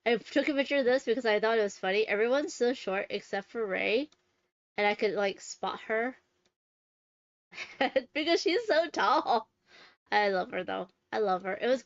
I took a picture of this because I thought it was funny. Everyone's so short except for Ray, and I could like spot her because she's so tall. I love her though. I love her. It was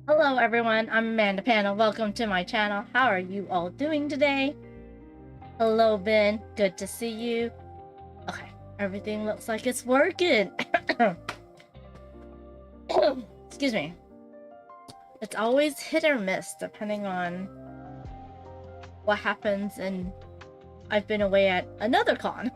Hello everyone, I'm Amanda Panda. Welcome to my channel. How are you all doing today? Hello Ben, good to see you. Okay, everything looks like it's working. Excuse me. It's always hit or miss depending on what happens, and I've been away at another con.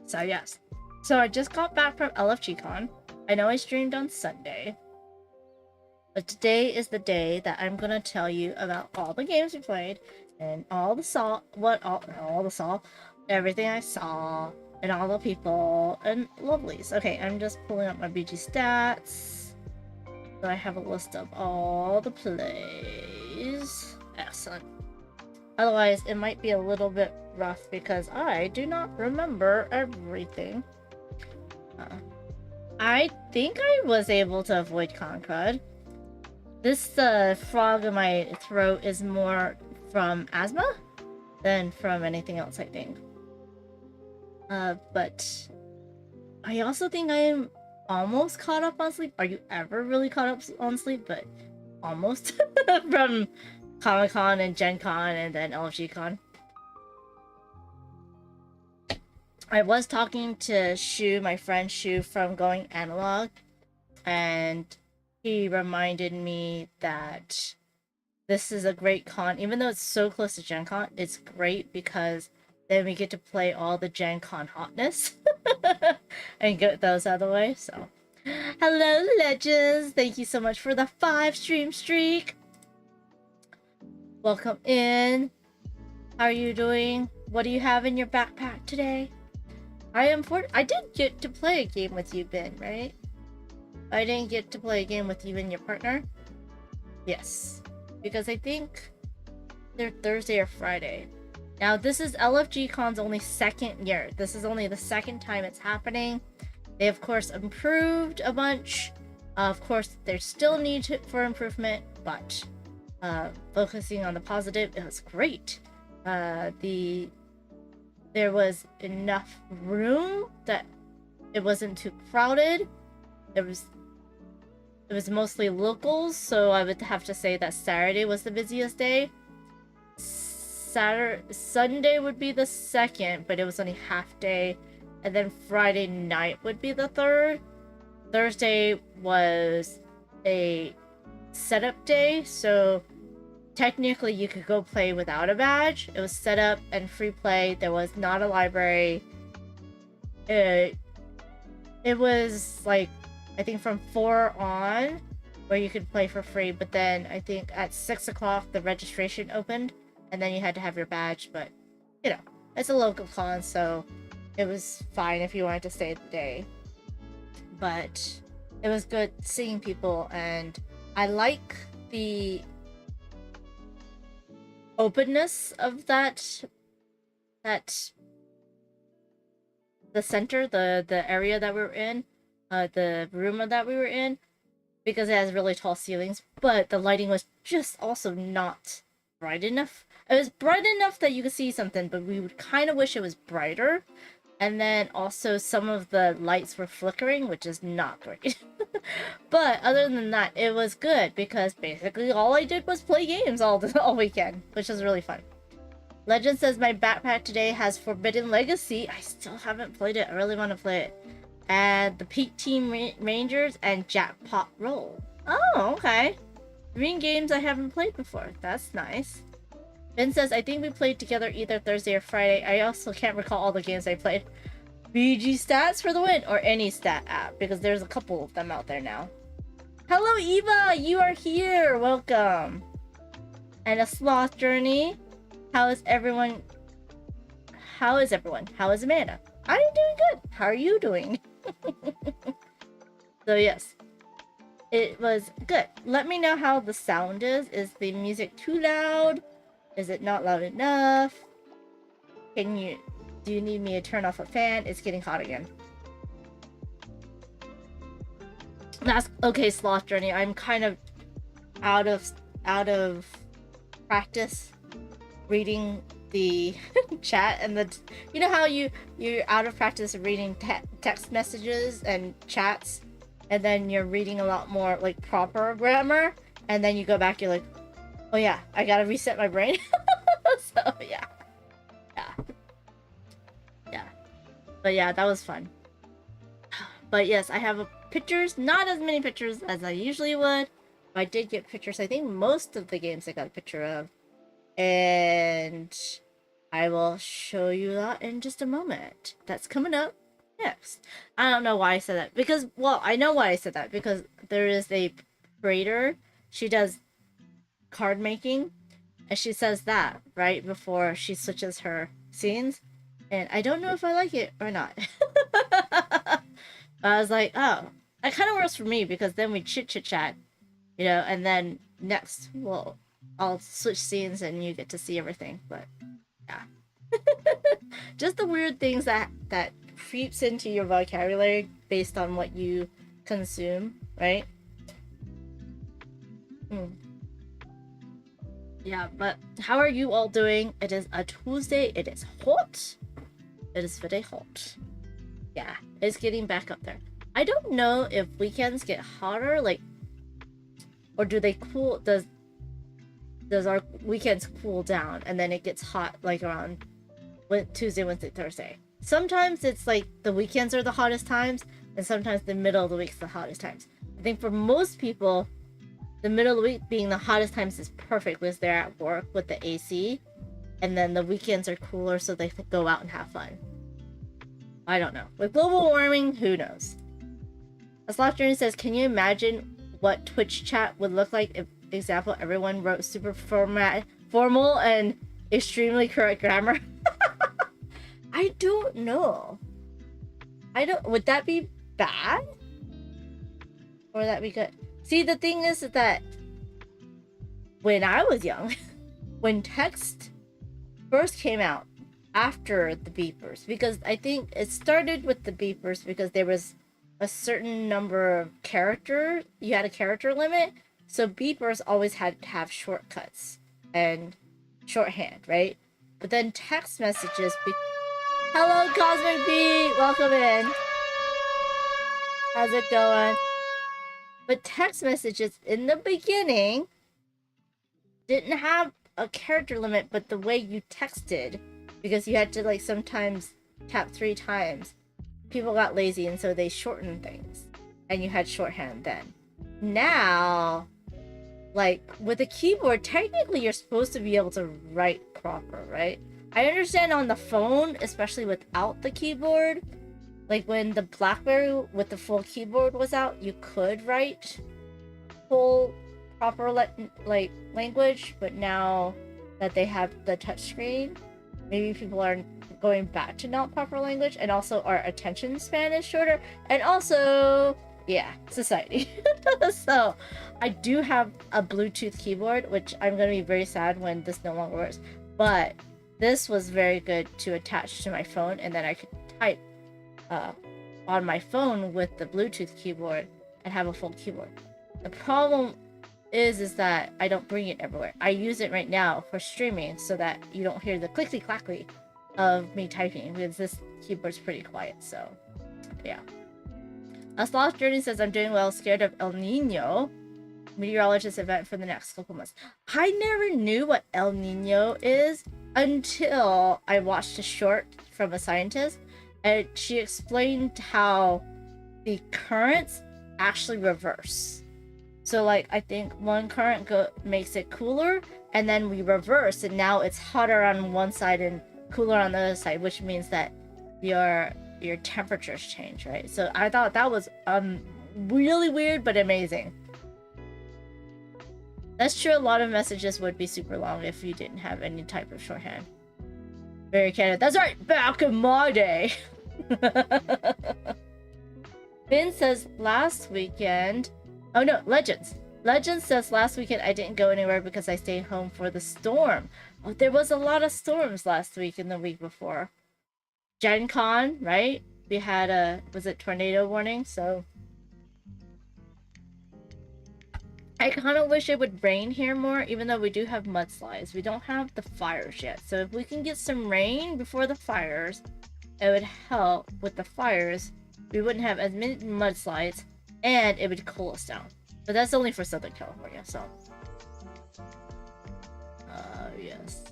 So yes. So I just got back from LFG con. I know I streamed on Sunday. But today is the day that I'm gonna tell you about all the games we played and all the everything I saw, and all the people and lovelies. Okay, I'm just pulling up my BG stats. So I have a list of all the plays. Excellent. Otherwise, it might be a little bit rough because I do not remember everything. I think I was able to avoid Concrud. This frog in my throat is more from asthma than from anything else, I think. But I also think I am almost caught up on sleep. Are you ever really caught up on sleep? But almost. From Comic-Con and Gen Con and then LFG Con. I was talking to Shu, my friend Shu from Going Analog, and he reminded me that this is a great con. Even though it's so close to Gen Con, it's great because then we get to play all the Gen Con hotness and get those out of the way. So, hello Legends! Thank you so much for the 5 stream streak. Welcome in. How are you doing? What do you have in your backpack today? I did get to play a game with you, Ben, right? I didn't get to play a game with you and your partner? Yes. Because I think they're Thursday or Friday. Now, this is LFG Con's only second year. This is only the second time it's happening. They, of course, improved a bunch. Of course, there's still need for improvement, but focusing on the positive, it was great. There was enough room that it wasn't too crowded. It was mostly locals, so I would have to say that Saturday was the busiest day. Sunday would be the second, but it was only half day, and then Friday night would be the third. Thursday was a setup day, so technically you could go play without a badge. It was set up and free play. There was not a library. It was like, I think from 4 on where you could play for free, but then I think at 6 o'clock the registration opened and then you had to have your badge. But you know, it's a local con, so it was fine if you wanted to stay the day. But it was good seeing people, and I like the openness of the center, the area that we were in, the room that we were in, because it has really tall ceilings, but the lighting was just also not bright enough. It was bright enough that you could see something, but we would kind of wish it was brighter. And then also some of the lights were flickering, which is not great. But other than that, it was good because basically all I did was play games all weekend, which was really fun. Legend says my backpack today has Forbidden Legacy. I still haven't played it. I really want to play it. And the Peak Team Rangers and Jackpot Roll. Oh, okay. 3 games I haven't played before. That's nice. Ben says, I think we played together either Thursday or Friday. I also can't recall all the games I played. BG Stats for the win, or any stat app, because there's a couple of them out there now. Hello, Eva! You are here! Welcome! And a Sloth Journey. How is everyone? How is Amanda? I'm doing good. How are you doing? So yes, it was good. Let me know how the sound is. Is the music too loud? Is it not loud enough? Do you need me to turn off a fan? It's getting hot again. That's okay, Sloth Journey. I'm kind of out of practice reading the chat and you know how you're out of practice reading text messages and chats and then you're reading a lot more like proper grammar, and then you go back, you're like, oh yeah, I gotta reset my brain. So yeah. But yeah, that was fun. But yes, I have pictures, not as many pictures as I usually would, but I did get pictures. I think most of the games I got a picture of, and I will show you that in just a moment. That's coming up next. I don't know why I said that, because, well, I know why I said that, because there is a creator, she does card making, and she says that right before she switches her scenes, and I don't know if I like it or not. I was like, oh, that kind of works for me, because then we chit chat, you know, and then next, well, I'll switch scenes and you get to see everything. But yeah, just the weird things that creeps into your vocabulary based on what you consume, right? Yeah, but how are you all doing? It is a Tuesday. It is hot. It is very hot. Yeah, it's getting back up there. I don't know if weekends get hotter, like, or do they cool? Does our weekends cool down and then it gets hot like around Tuesday, Wednesday, Thursday? Sometimes it's like the weekends are the hottest times, and sometimes the middle of the week's the hottest times. I think for most people, the middle of the week being the hottest times is perfect because they're at work with the AC, and then the weekends are cooler so they can go out and have fun. I don't know. With global warming, who knows? A Sloth Journey says, can you imagine what Twitch chat would look like if, example, everyone wrote super formal and extremely correct grammar? I don't know. Would that be bad? Or would that be good? See, the thing is that when I was young, when text first came out after the beepers, because I think it started with the beepers because there was a certain number of characters, you had a character limit, so beepers always had to have shortcuts and shorthand, right? But then text messages hello Cosmic Beat, welcome in. How's it going? But text messages in the beginning didn't have a character limit, but the way you texted, because you had to like sometimes tap 3 times, people got lazy and so they shortened things, and you had shorthand then. Now, like with a keyboard, technically you're supposed to be able to write proper, right? I understand on the phone, especially without the keyboard, like when the BlackBerry with the full keyboard was out, you could write full proper like language, but now that they have the touchscreen, maybe people are going back to not proper language, and also our attention span is shorter, and also, yeah, society. So I do have a Bluetooth keyboard, which I'm gonna be very sad when this no longer works, but this was very good to attach to my phone, and then I could type on my phone with the Bluetooth keyboard and have a full keyboard. The problem is that I don't bring it everywhere. I use it right now for streaming so that you don't hear the clickly clackly of me typing, because this keyboard's pretty quiet. So yeah. A Sloth Journey says, I'm doing well, scared of El Nino meteorologist event for the next couple months. I never knew what El Nino is until I watched a short from a scientist, and she explained how the currents actually reverse. So like, I think one current makes it cooler, and then we reverse, and now it's hotter on one side and cooler on the other side, which means that your temperatures change, right? So I thought that was really weird but amazing. That's true, a lot of messages would be super long if you didn't have any type of shorthand. Very candid. That's right, back in my day. Finn says last weekend. Oh no, Legends. Legends says last weekend I didn't go anywhere because I stayed home for the storm. Oh, there was a lot of storms last week and the week before. Gen Con, right? We had a, was it tornado warning? So I kind of wish it would rain here more, even though we do have mudslides. We don't have the fires yet. So if we can get some rain before the fires, it would help with the fires. We wouldn't have as many mudslides, and it would cool us down. But that's only for Southern California, so. Yes.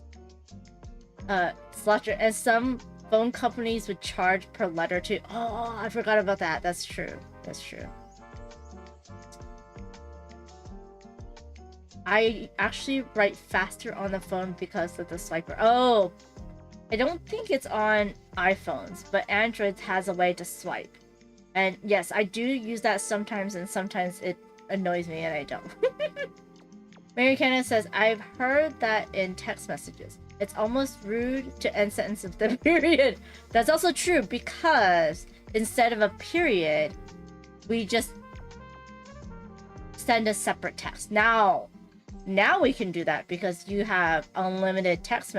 Slotcher, and some phone companies would charge per letter too. Oh, I forgot about that. That's true. That's true. I actually write faster on the phone because of the swiper. Oh, I don't think it's on iPhones, but Android has a way to swipe. And yes, I do use that sometimes, and sometimes it annoys me and I don't. Mary Cannon says, I've heard that in text messages. It's almost rude to end sentences with a period. That's also true because instead of a period, we just send a separate text. Now we can do that because you have unlimited text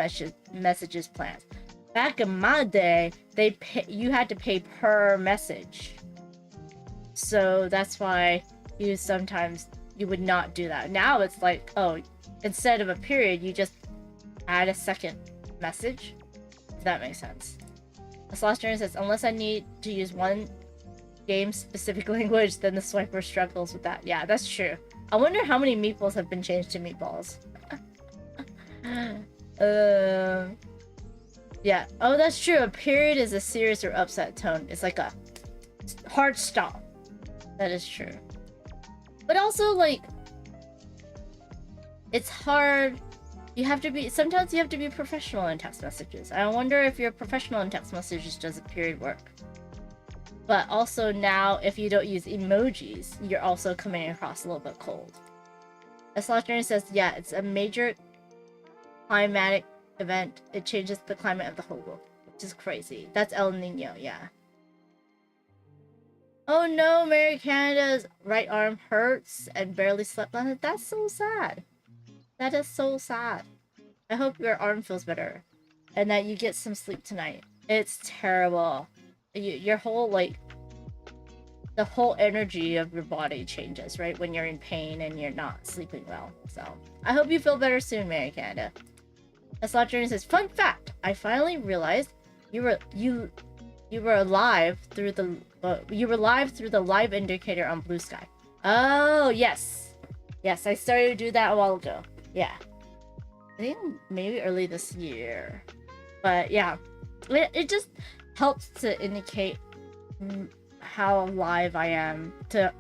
messages plans. Back in my day, you had to pay per message. So that's why you would not do that. Now it's like, oh, instead of a period, you just add a second message. If that makes sense. The Slash Journey says, unless I need to use one game-specific language, then the swiper struggles with that. Yeah, that's true. I wonder how many meatballs have been changed to meatballs. Yeah. Oh, that's true. A period is a serious or upset tone. It's like a hard stop. That is true. But also, like, it's hard. Sometimes you have to be professional in text messages. I wonder if you're professional in text messages, does a period work? But also now, if you don't use emojis, you're also coming across a little bit cold. Asloternity says, yeah, it's a major climatic event. It changes the climate of the whole world, which is crazy. That's El Nino, yeah. Oh no, Mary Canada's right arm hurts and barely slept on it. That's so sad. That is so sad. I hope your arm feels better and that you get some sleep tonight. It's terrible. Your whole, like, the whole energy of your body changes, right? When you're in pain and you're not sleeping well. So, I hope you feel better soon, Mary Canada. A Slot Journey says, fun fact! I finally realized you were live through the live indicator on Blue Sky. Oh, yes. Yes, I started to do that a while ago. Yeah. I think maybe early this year. But yeah, it just helps to indicate how live I am to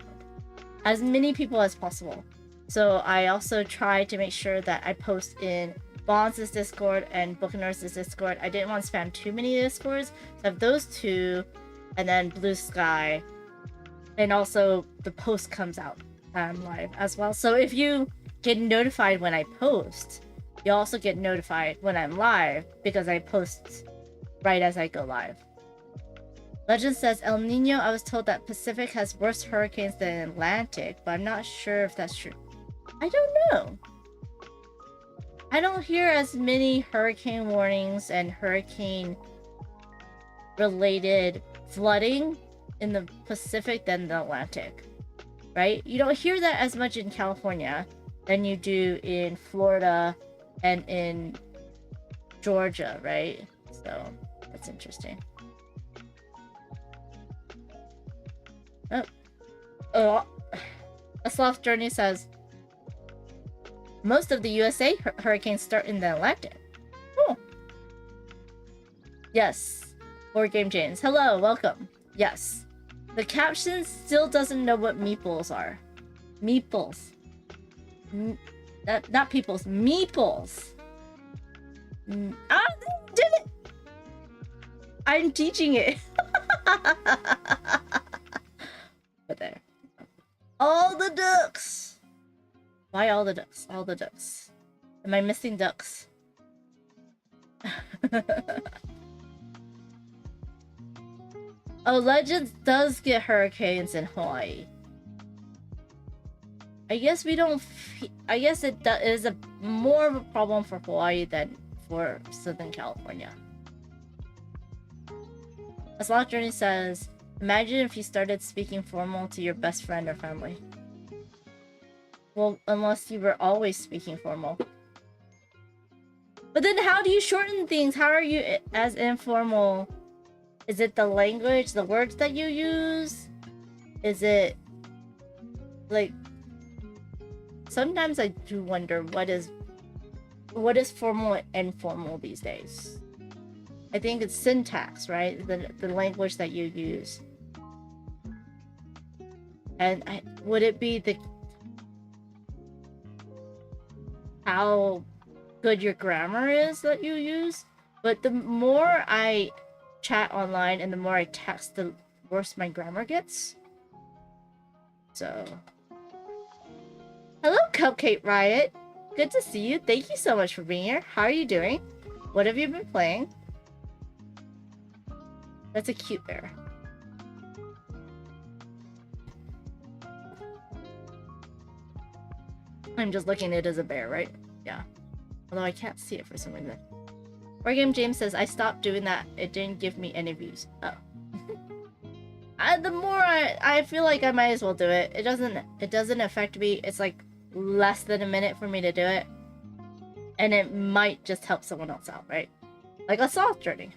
as many people as possible. So I also try to make sure that I post in Bonds' Discord and Bookinor's Discord. I didn't want to spam too many Discords, so I have those two, and then Blue Sky, and also the post comes out live as well. So if you get notified when I post, you also get notified when I'm live because I post right as I go live. Legend says, El Nino, I was told that Pacific has worse hurricanes than Atlantic, but I'm not sure if that's true. I don't know. I don't hear as many hurricane warnings and hurricane-related flooding in the Pacific than the Atlantic, right? You don't hear that as much in California than you do in Florida and in Georgia, right? So, that's interesting. Oh, A Sloth Journey says, most of the USA hurricanes start in the Atlantic. Oh. Yes. Board Game James. Hello, welcome. Yes. The caption still doesn't know what meeples are. Meeples. Not peoples. Meeples. Did it! I'm teaching it. But there. All the ducks! Why all the ducks? All the ducks. Am I missing ducks? Oh, Legends does get hurricanes in Hawaii. I guess we don't... I guess it is more of a problem for Hawaii than for Southern California. A Slot Journey says, imagine if you started speaking formal to your best friend or family. Well, unless you were always speaking formal. But then how do you shorten things? How are you as informal? Is it the language, the words that you use? Is it like, sometimes I do wonder what is formal and informal these days. I think it's syntax, right? The language that you use. And would it be how good your grammar is that you use? But the more I chat online and the more I text, the worse my grammar gets. So, hello, Cupcake Riot. Good to see you. Thank you so much for being here. How are you doing? What have you been playing? That's a cute bear. I'm just looking at it as a bear, right? Yeah. Although I can't see it for some reason. Wargame James says, I stopped doing that. It didn't give me any views. Oh. The more I feel like I might as well do it. It doesn't affect me. It's like less than a minute for me to do it. And it might just help someone else out, right? Like a soft journey.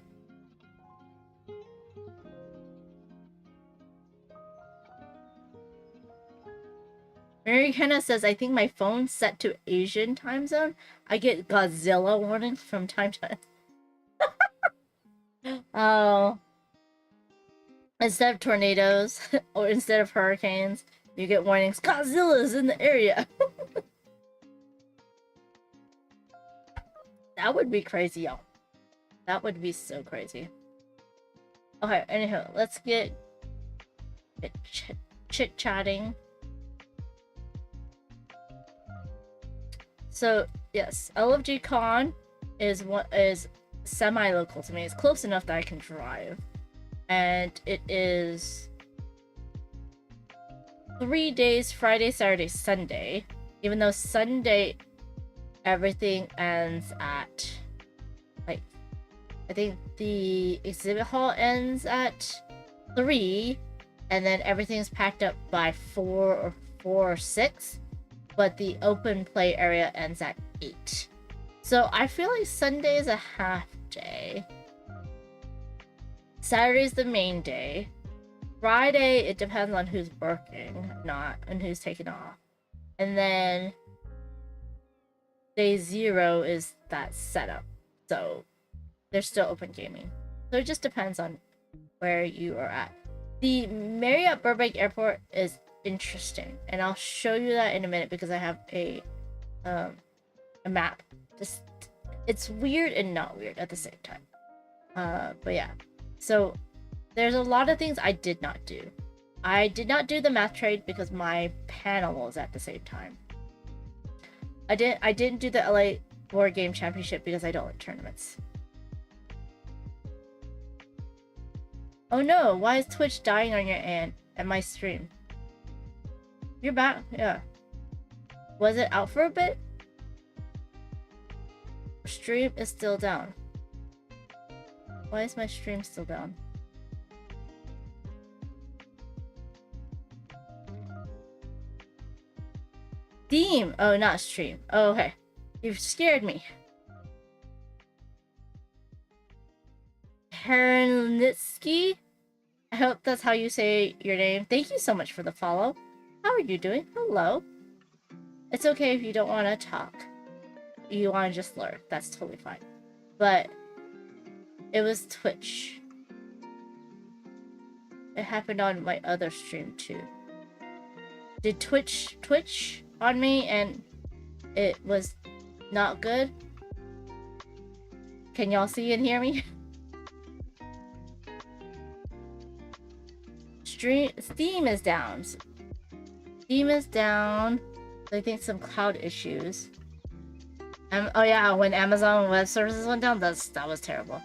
Mary Kenna says, I think my phone's set to Asian time zone. I get Godzilla warnings from time to time. Oh. Instead of tornadoes, or instead of hurricanes, you get warnings, Godzilla's in the area. That would be crazy, y'all. That would be so crazy. Okay, anyhow, let's get chit-chatting. So, yes, LFG Con is semi-local to me. It's close enough that I can drive. And it is 3 days, Friday, Saturday, Sunday. Even though Sunday, everything ends at, like, I think the exhibit hall ends at 3, and then everything's packed up by 4 or 6, but the open play area ends at 8. So I feel like Sunday is a half day. Saturday's the main day. Friday, it depends on who's working, and who's taking off. And then day 0 is that setup. So they're still open gaming. So it just depends on where you are at. The Marriott Burbank Airport is interesting, and I'll show you that in a minute because I have a map. It's weird and not weird at the same time. But yeah. So there's a lot of things I did not do. I did not do the math trade because my panel was at the same time. I didn't do the LA Board Game Championship because I don't like tournaments. Oh no, why is Twitch dying on your end at my stream? You're back? Yeah. Was it out for a bit? Stream is still down. Why is my stream still down? Steam! Oh, not stream. Oh, okay. You've scared me. Herenitsky? I hope that's how you say your name. Thank you so much for the follow. How are you doing? Hello. It's okay if you don't want to talk. You want to just lurk. That's totally fine. But it was Twitch. It happened on my other stream too. Did Twitch on me and it was not good? Can y'all see and hear me? Steam is down. Steam is down. I think some cloud issues. Oh yeah, when Amazon Web Services went down, that was terrible.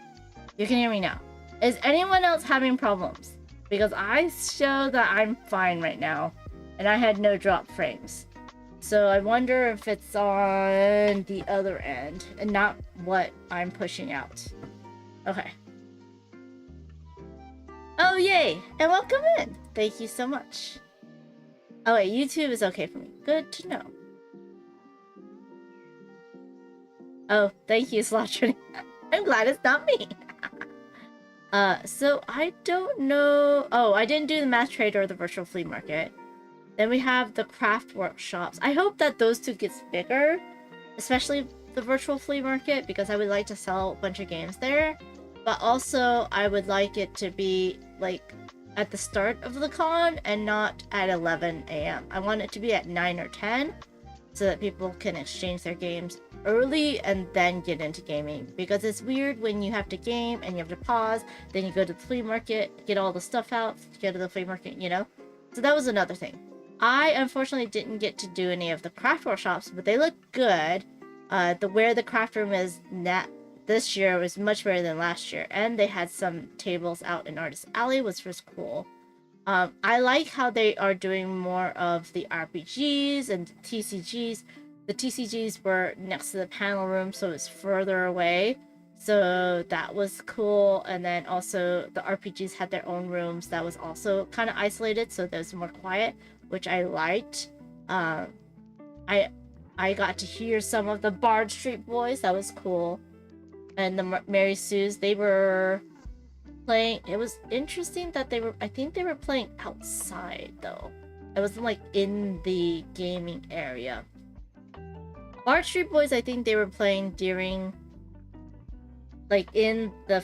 You can hear me now. Is anyone else having problems? Because I show that I'm fine right now, and I had no drop frames. So I wonder if it's on the other end, and not what I'm pushing out. Okay. Oh yay! And welcome in! Thank you so much. Oh wait, YouTube is okay for me. Good to know. Oh, thank you, Slotry. I'm glad it's not me. So I don't know. Oh, I didn't do the mass trade or the virtual flea market. Then we have the craft workshops. I hope that those two gets bigger, especially the virtual flea market, because I would like to sell a bunch of games there. But also, I would like it to be like at the start of the con and not at 11 a.m. I want it to be at 9 or 10 so that people can exchange their games early and then get into gaming, because it's weird when you have to game and you have to pause, then you go to the flea market, get all the stuff out, go to the flea market, you know? So that was another thing. I unfortunately didn't get to do any of the craft workshops, but they look good. Where the craft room is this year was much better than last year, and they had some tables out in Artist Alley, which was cool. I like how they are doing more of the RPGs and TCGs. The TCGs were next to the panel room, so it's further away. So that was cool. And then also the RPGs had their own rooms that was also kind of isolated, so that was more quiet, which I liked. I got to hear some of the Bard Street Boys. That was cool. And the Mary Sues, they were playing. It was interesting that I think they were playing outside though. It wasn't like in the gaming area. Bard Street Boys, I think they were playing during, like, in the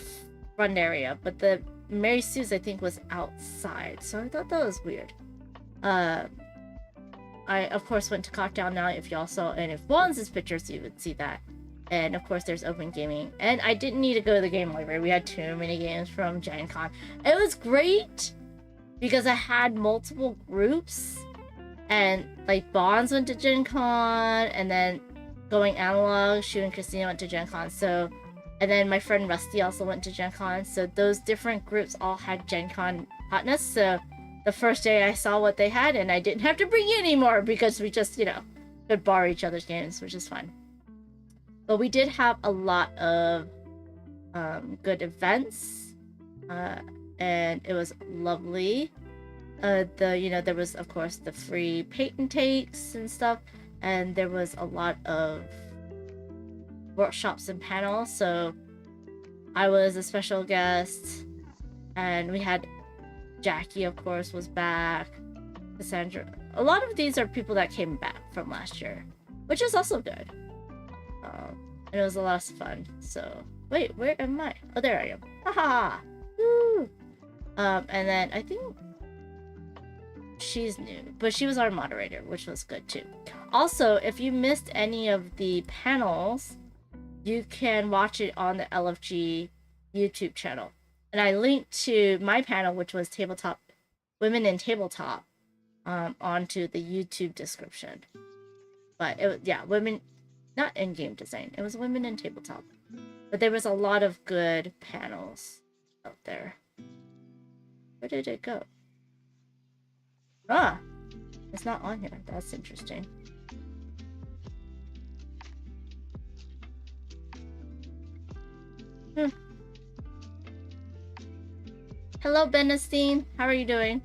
front area, but the Mary Sue's, I think, was outside, so I thought that was weird. I, of course, went to Cocktail Now. If y'all saw any of Wands' pictures, you would see that. And, of course, there's Open Gaming. And I didn't need to go to the game library. We had too many games from Gen Con. It was great because I had multiple groups. And, like, Bonds went to Gen Con, and then Going Analog, Shu and Christina went to Gen Con. So, and then my friend Rusty also went to Gen Con. So those different groups all had Gen Con hotness. So the first day I saw what they had, and I didn't have to bring any more because we just, you know, could borrow each other's games, which is fun. But we did have a lot of good events, and it was lovely. There was, of course, the free patent takes and stuff, and there was a lot of workshops and panels. So I was a special guest, and we had Jackie, of course, was back. Cassandra. A lot of these are people that came back from last year, which is also good. And it was a lot of fun. So wait, where am I? Oh, there I am. Haha. Woo. And then I think she's new, but she was our moderator, which was good too. Also, if you missed any of the panels, you can watch it on the LFG YouTube channel. And I linked to my panel, which was Tabletop Women in Tabletop, onto the YouTube description. But it was, yeah, women, not in game design. It was women in tabletop. But there was a lot of good panels out there. Where did it go? Ah, it's not on here. That's interesting. Hello, Benestein. How are you doing?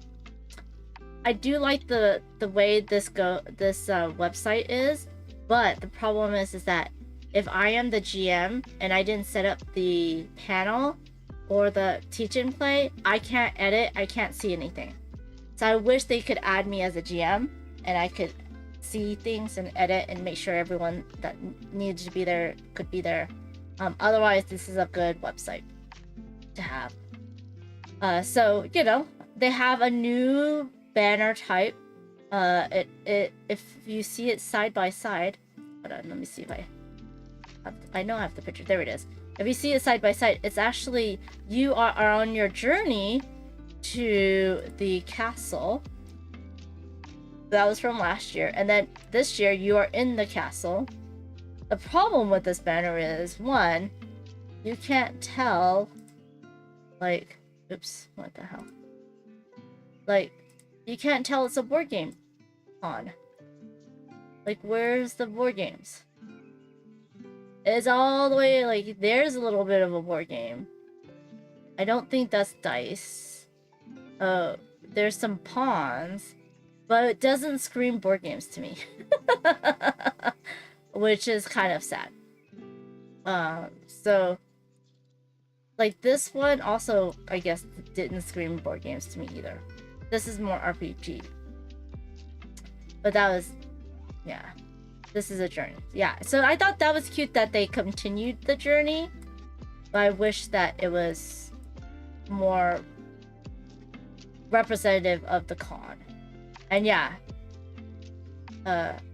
I do like the way this website is, but the problem is that if I am the GM and I didn't set up the panel or the teach and play, I can't edit. I can't see anything. So I wish they could add me as a GM and I could see things and edit and make sure everyone that needed to be there could be there. Otherwise, this is a good website to have. So, you know, they have a new banner type. If you see it side by side, hold on, let me see if I know I have the picture. There it is. If you see it side by side, it's actually you are on your journey to the castle. That was from last year, and then this year you are in the castle. The problem with this banner is, one, you can't tell, like, oops, what the hell? Like, you can't tell it's a board game on. Like, where's the board games? It's all the way, like, there's a little bit of a board game. I don't think that's dice. There's some pawns, but it doesn't scream board games to me. Which is kind of sad. So, like, this one also, I guess, didn't scream board games to me either. This is more RPG. But that was, yeah. This is a journey. Yeah, so I thought that was cute that they continued the journey. But I wish that it was more representative of the con. And yeah,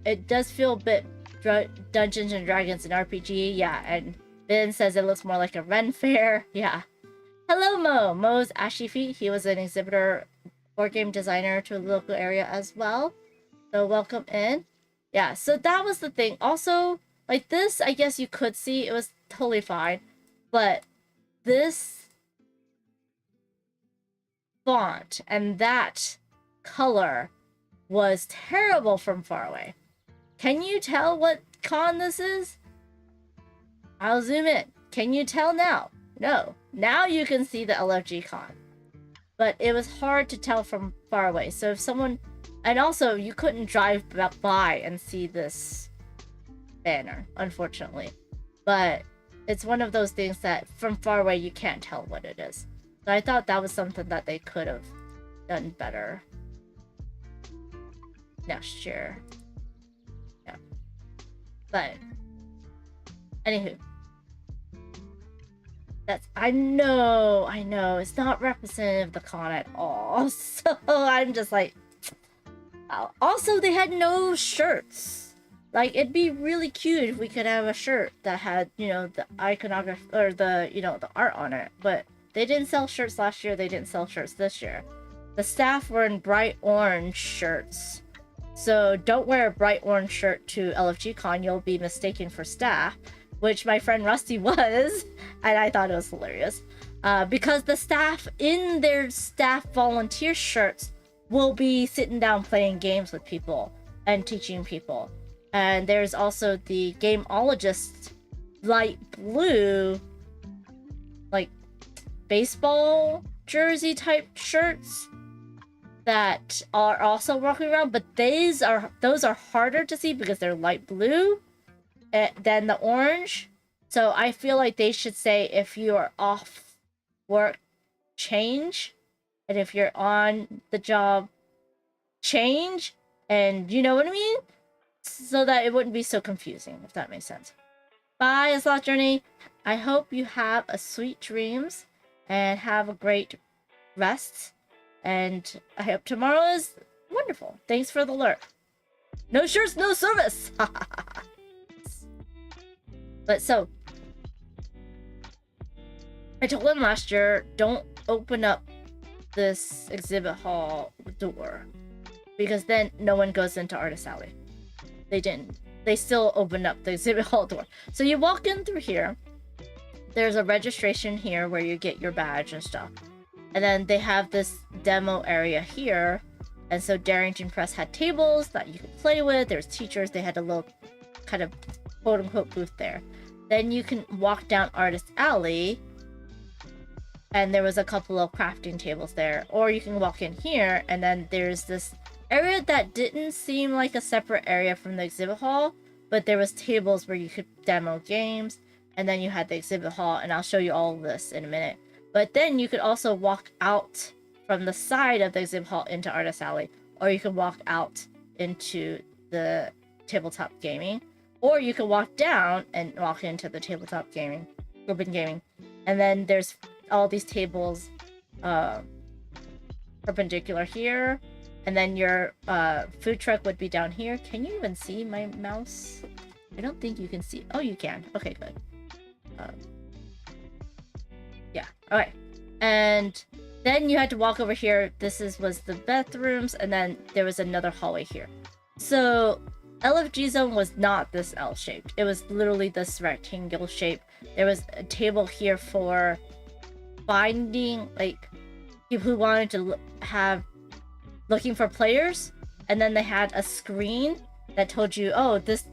it does feel a bit Dungeons and Dragons and RPG. Yeah, and Ben says it looks more like a Ren fair. Yeah. Hello, Mo. Mo's Ashy Feet. He was an exhibitor, board game designer to the local area as well. So welcome in. Yeah, so that was the thing. Also, like this, I guess you could see it was totally fine. But this font and that color was terrible from far away. Can you tell what con this is? I'll zoom in. Can you tell now? No. Now you can see the LFG con. But it was hard to tell from far away. So if someone... And also, you couldn't drive by and see this banner, unfortunately. But it's one of those things that from far away you can't tell what it is. So I thought that was something that they could have done better next year. Yeah. But anywho. That's I know, it's not representative of the con at all. So I'm just like, also they had no shirts. Like, it'd be really cute if we could have a shirt that had, you know, the iconography or the, you know, the art on it. But they didn't sell shirts last year. They didn't sell shirts this year. The staff were in bright orange shirts. So don't wear a bright orange shirt to LFG Con. You'll be mistaken for staff, which my friend Rusty was. And I thought it was hilarious. Because the staff in their staff volunteer shirts will be sitting down playing games with people and teaching people. And there's also the gameologist light blue, like baseball jersey type shirts that are also walking around, but those are harder to see because they're light blue than the orange. So I feel like they should say, if you are off work, change, and if you're on the job, change, and you know what I mean? So that it wouldn't be so confusing, if that makes sense. Bye, Slot Journey. I hope you have a sweet dreams and have a great rest. And I hope tomorrow is wonderful. Thanks for the alert. No shirts, no service. But so, I told them last year, don't open up this exhibit hall door, because then no one goes into Artist Alley. They didn't. They still opened up the exhibit hall door. So you walk in through here. There's a registration here where you get your badge and stuff. And then they have this demo area here. And so Darrington Press had tables that you could play with. There's teachers. They had a little kind of quote-unquote booth there. Then you can walk down Artist Alley. And there was a couple of crafting tables there. Or you can walk in here. And then there's this area that didn't seem like a separate area from the exhibit hall, but there was tables where you could demo games, and then you had the exhibit hall, and I'll show you all of this in a minute. But then you could also walk out from the side of the exhibit hall into Artist Alley, or you could walk out into the tabletop gaming, or you could walk down and walk into the tabletop gaming, urban gaming. And then there's all these tables perpendicular here. And then your food truck would be down here. Can you even see my mouse? I don't think you can see. Oh, you can. Okay, good. Yeah. All right. And then you had to walk over here. This was the bathrooms, and then there was another hallway here. So LFG zone was not this L-shaped. It was literally this rectangle shape. There was a table here for finding, like, people who wanted to looking for players, and then they had a screen that told you, oh, this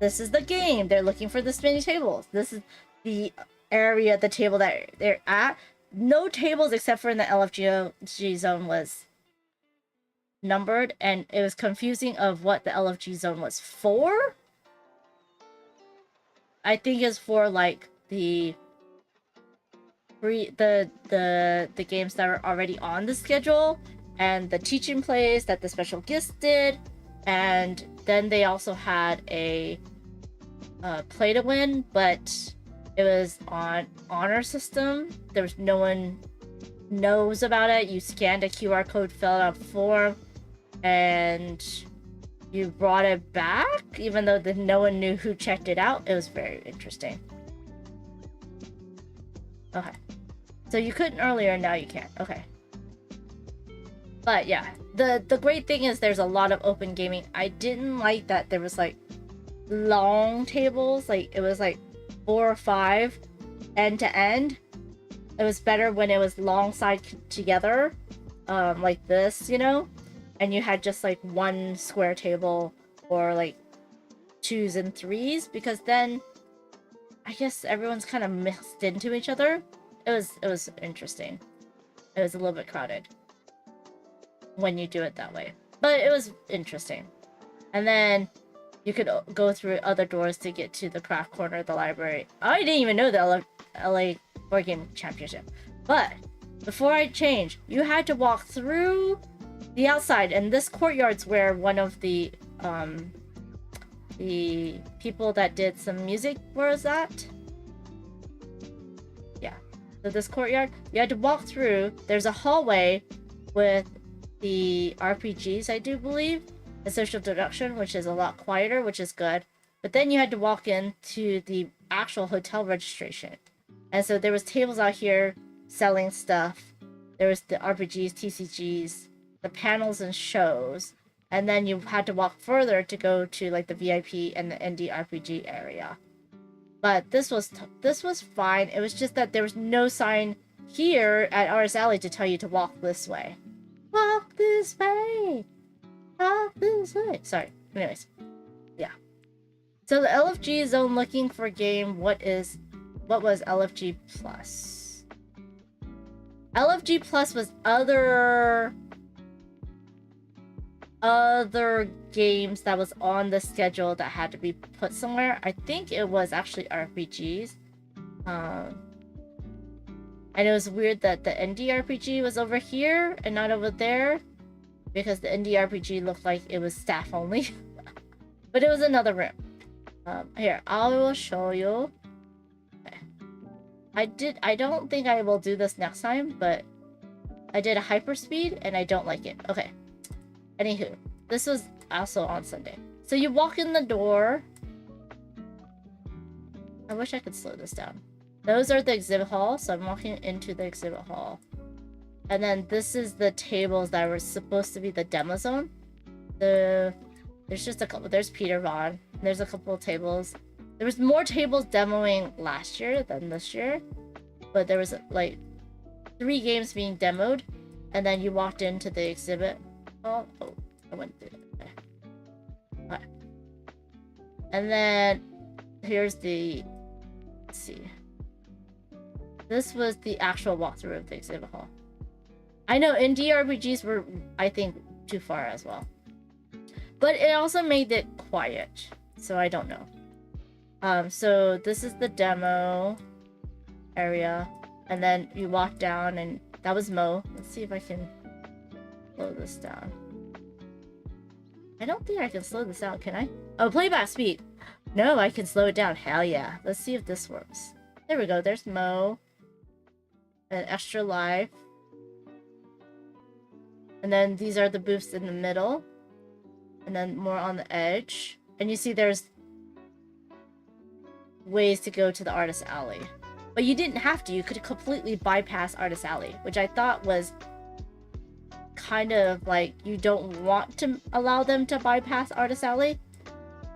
is the game. They're looking for this many tables. This is the area, the table that they're at. No tables except for in the LFG zone was numbered, and it was confusing of what the LFG zone was for. I think it's for like the games that are already on the schedule, and the teaching plays that the special guests did. And then they also had a play to win, but it was on honor system. There was no one knows about it. You scanned a QR code, filled out a form, and you brought it back, even though no one knew who checked it out. It was very interesting. Okay. So you couldn't earlier, now you can. Okay. But yeah, the great thing is there's a lot of open gaming. I didn't like that there was like long tables, like it was like 4 or 5 end to end. It was better when it was long side together, like this, you know, and you had just like one square table or like 2s and 3s, because then I guess everyone's kind of mixed into each other. It was interesting. It was a little bit crowded when you do it that way, but it was interesting. And then you could go through other doors to get to the craft corner of the library. I didn't even know the LA Board Game Championship. But before I change, you had to walk through the outside, and this courtyard's where one of the people that did some music was at. Yeah. So this courtyard, you had to walk through. There's a hallway with the RPGs, I do believe, and social deduction, which is a lot quieter, which is good. But then you had to walk into the actual hotel registration. And so there was tables out here selling stuff. There was the RPGs, TCGs, the panels and shows. And then you had to walk further to go to like the VIP and the indie RPG area. But this was fine. It was just that there was no sign here at Artist Alley to tell you to walk this way. Walk this way. Walk this way. Sorry. Anyways. Yeah. So the LFG zone looking for a game. What was LFG Plus? LFG Plus was other games that was on the schedule that had to be put somewhere. I think it was actually RPGs. And it was weird that the indie RPG was over here and not over there, because the indie RPG looked like it was staff only. But it was another room. Here, I will show you. Okay. I don't think I will do this next time, but I did a hyperspeed and I don't like it. Okay. Anywho, this was also on Sunday. So you walk in the door. I wish I could slow this down. Those are the exhibit hall, so I'm walking into the exhibit hall. And then this is the tables that were supposed to be the demo zone. There's just a couple. There's Peter Von. There's a couple of tables. There was more tables demoing last year than this year. But there was like 3 games being demoed. And then you walked into the exhibit hall. Oh, I went through it. Okay. Alright. And then here's the... Let's see. This was the actual walkthrough of the exhibit hall. I know indie RPGs were, I think, too far as well. But it also made it quiet. So I don't know. So this is the demo area. And then you walk down and that was Mo. Let's see if I can slow this down. I don't think I can slow this down, can I? Oh, playback speed. No, I can slow it down. Hell yeah. Let's see if this works. There we go. There's Mo. And Extra Life. And then these are the booths in the middle. And then more on the edge. And you see there's ways to go to the Artist Alley. But you didn't have to. You could completely bypass Artist Alley, which I thought was kind of like you don't want to allow them to bypass Artist Alley.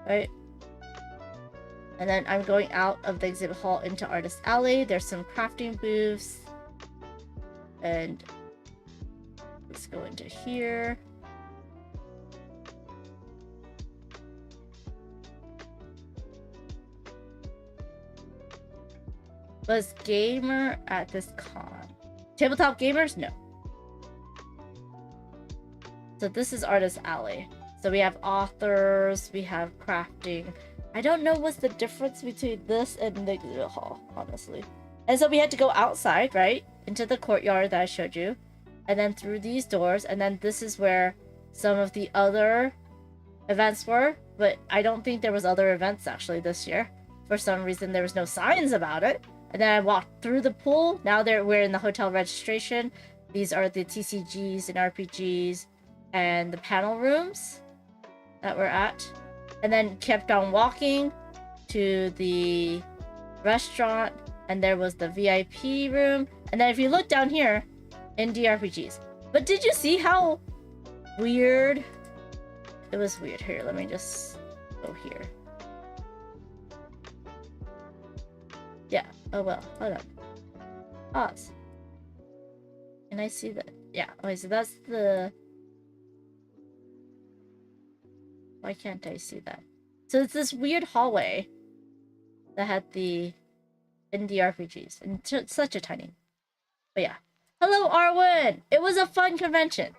Right? And then I'm going out of the exhibit hall into Artist Alley. There's some crafting booths. And let's go into here. Was gamer at this con? Tabletop gamers? No. So this is Artist Alley. So we have authors, we have crafting. I don't know what's the difference between this and the exhibit hall, honestly. And so we had to go outside, right? Into the courtyard that I showed you. And then through these doors. And then this is where some of the other events were, but I don't think there was other events actually this year. For some reason, there was no signs about it. And then I walked through the pool. Now we're in the hotel registration. These are the TCGs and RPGs and the panel rooms that we're at. And then kept on walking to the restaurant, and there was the VIP room. And then if you look down here, indie RPGs. But did you see how weird? It was weird. Here, let me just go here. Yeah. Oh well. Hold on. Pause. Can I see that? Yeah. Okay, so that's the... Why can't I see that? So it's this weird hallway that had the indie RPGs. And such a tiny... But yeah. Hello, Arwen! It was a fun convention.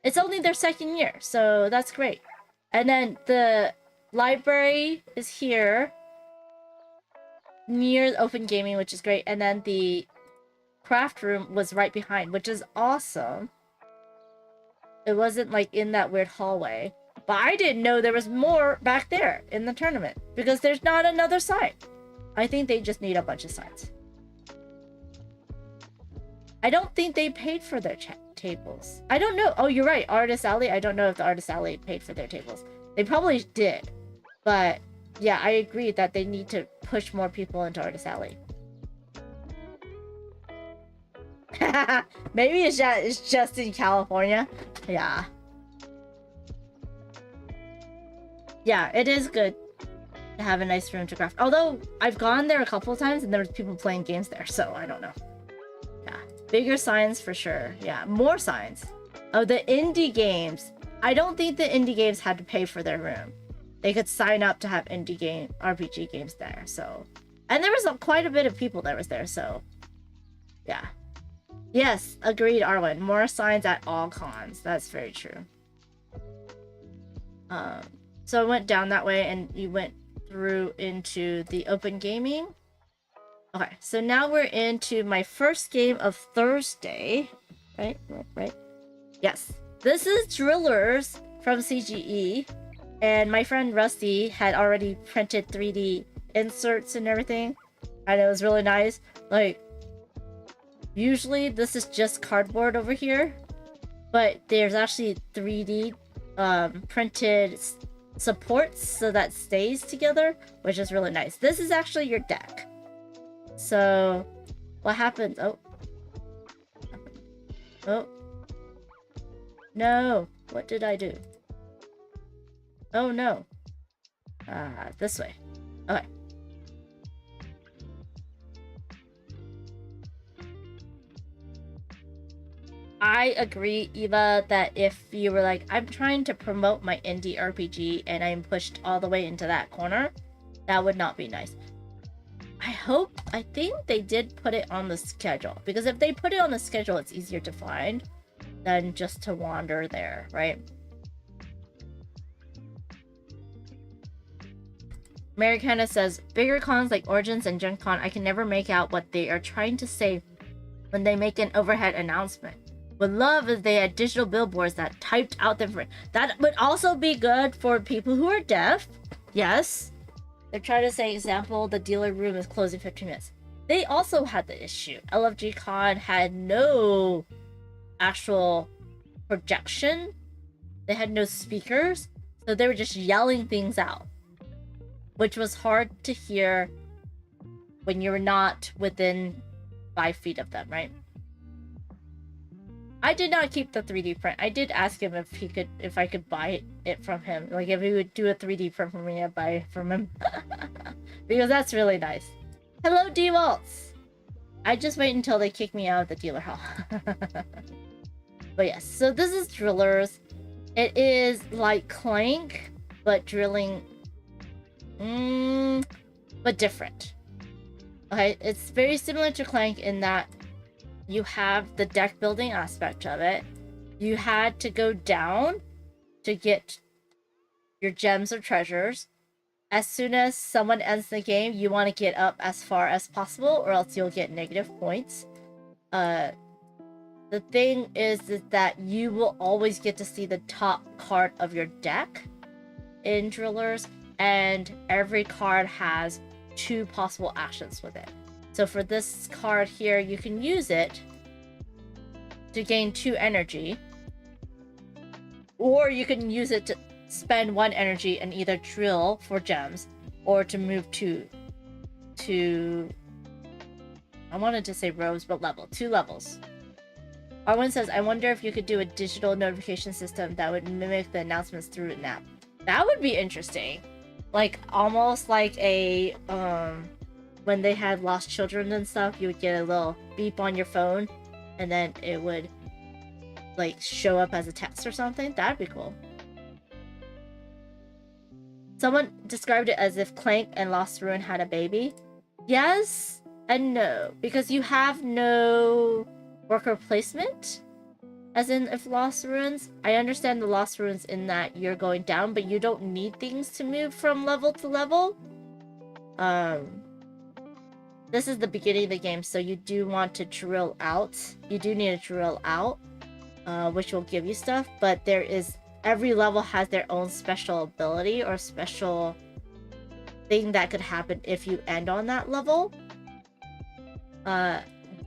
It's only their second year, so that's great. And then the library is here near open gaming, which is great. And then the craft room was right behind, which is awesome. It wasn't like in that weird hallway. But I didn't know there was more back there in the tournament because there's not another sign. I think they just need a bunch of signs. I don't think they paid for their tables. I don't know. Oh, you're right. Artist Alley. I don't know if the Artist Alley paid for their tables. They probably did. But yeah, I agree that they need to push more people into Artist Alley. Maybe it's just in California. Yeah. Yeah, it is good to have a nice room to craft. Although, I've gone there a couple of times and there was people playing games there, so I don't know. Yeah. Bigger signs for sure. Yeah, more signs. Oh, the indie games. I don't think the indie games had to pay for their room. They could sign up to have indie game RPG games there, so... And there was quite a bit of people that was there, so... Yeah. Yes, agreed, Arwen. More signs at all cons. That's very true. So I went down that way and you went through into the open gaming. Okay, so now we're into my first game of Thursday. Right? Yes. This is Drillers from CGE. And my friend Rusty had already printed 3D inserts and everything. And it was really nice. Like, usually this is just cardboard over here. But there's actually 3D printed supports so that stays together, which is really nice. This is actually your deck. So what happens? Oh no, what did I do? Oh no. This way. Okay. I agree, Eva, that if you were like, I'm trying to promote my indie RPG and I'm pushed all the way into that corner, that would not be nice. I think they did put it on the schedule, because if they put it on the schedule, it's easier to find than just to wander there, right? Mary kinda says, bigger cons like Origins and Gen Con, I can never make out what they are trying to say when they make an overhead announcement. Would love if they had digital billboards that typed out the information. That would also be good for people who are deaf. Yes. They're trying to say, example, the dealer room is closing 15 minutes. They also had the issue. LFG Con had no actual projection. They had no speakers. So they were just yelling things out, which was hard to hear when you're not within 5 feet of them, right? I did not keep the 3D print. I did ask him if I could buy it from him. Like, if he would do a 3D print for me, I'd buy it from him. Because that's really nice. Hello, D-Waltz! I just wait until they kick me out of the dealer hall. But yes, so this is Drillers. It is like Clank, but drilling... but different. Okay, it's very similar to Clank in that you have the deck building aspect of it. You had to go down to get your gems or treasures. As soon as someone ends the game, you want to get up as far as possible, or else you'll get negative points. The thing is that you will always get to see the top card of your deck. in drillers, and every card has 2 possible actions with it. So for this card here, you can use it to gain 2 energy, or you can use it to spend 1 energy and either drill for gems or to move to I wanted to say rows, but 2 levels. Arwen says, I wonder if you could do a digital notification system that would mimic the announcements through an app. That would be interesting. Like, almost like a, when they had lost children and stuff, you would get a little beep on your phone, and then it would, like, show up as a text or something. That'd be cool. Someone described it as if Clank and Lost Ruin had a baby. Yes and no, because you have no worker placement. As in, if Lost Ruins, I understand the Lost Ruins in that you're going down, but you don't need things to move from level to level. This is the beginning of the game, so you do want to drill out. You do need to drill out, which will give you stuff, but there is, every level has their own special ability or special thing that could happen if you end on that level.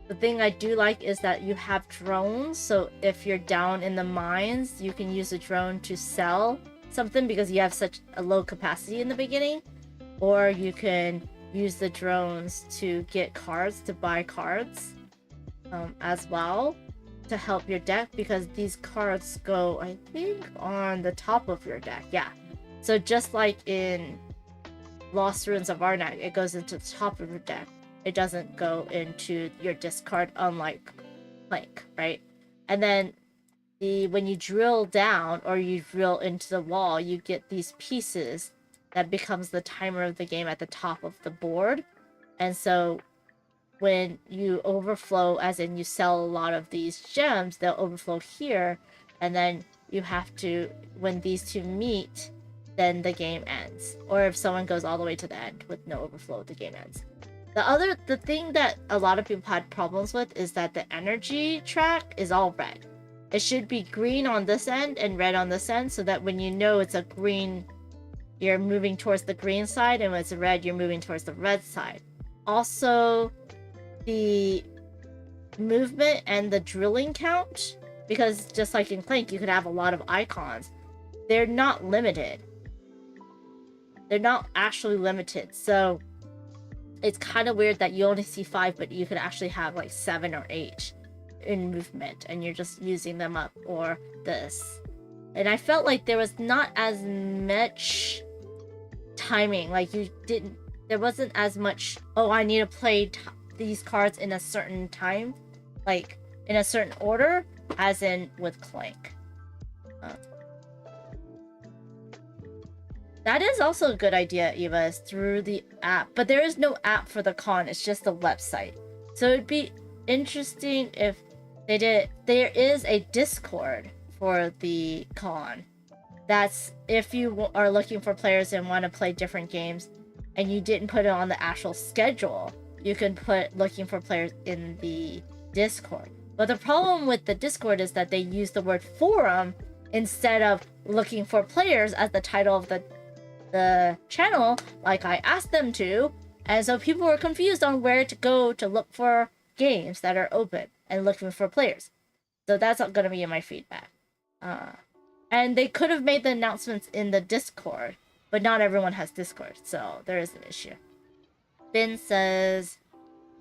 The thing I do like is that you have drones, so if you're down in the mines, you can use a drone to sell something because you have such a low capacity in the beginning. Or you can use the drones to get cards, to buy cards as well, to help your deck, because these cards go, I think, on the top of your deck. Yeah. So just like in Lost Ruins of Arnak, it goes into the top of your deck. It doesn't go into your discard, unlike Clank, right? And then when you drill down or you drill into the wall, you get these pieces that becomes the timer of the game at the top of the board. And so when you overflow, as in you sell a lot of these gems, they'll overflow here, and then you have to, when these two meet, then the game ends. Or if someone goes all the way to the end with no overflow, the game ends. The thing that a lot of people had problems with is that the energy track is all red. It should be green on this end and red on this end, so that when you know it's a green, you're moving towards the green side, and when it's red, you're moving towards the red side. Also, the movement and the drilling count, because just like in Clank, you could have a lot of icons. They're not limited. They're not actually limited, so it's kind of weird that you only see 5, but you could actually have like 7 or 8 in movement, and you're just using them up, or this. And I felt like there was not as much timing, like there wasn't as much, oh, I need to play these cards in a certain time, like in a certain order, as in with Clank. That is also a good idea, Eva, is through the app. But there is no app for the con, it's just the website. So it'd be interesting if they did. There is a Discord for the con. That's if you are looking for players and want to play different games, and you didn't put it on the actual schedule, you can put looking for players in the Discord. But the problem with the Discord is that they use the word forum instead of looking for players as the title of the channel, like I asked them to, and so people were confused on where to go to look for games that are open and looking for players. So that's gonna be in my feedback. And they could have made the announcements in the Discord, but not everyone has Discord, so there is an issue. Finn says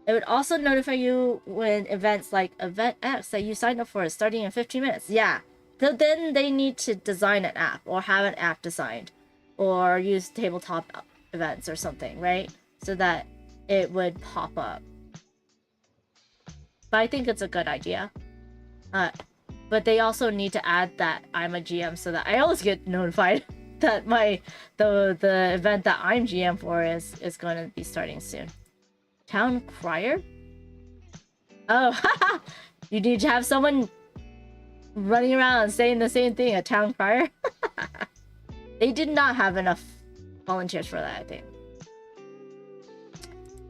it would also notify you when events like Event X that you signed up for is starting in 15 minutes. Yeah, so then they need to design an app, or have an app designed, or use tabletop events or something, right? So that it would pop up. But I think it's a good idea. But they also need to add that I'm a GM, so that I always get notified that the event that I'm GM for is going to be starting soon. Town crier? Oh, you need to have someone running around saying the same thing, a town crier? They did not have enough volunteers for that, I think.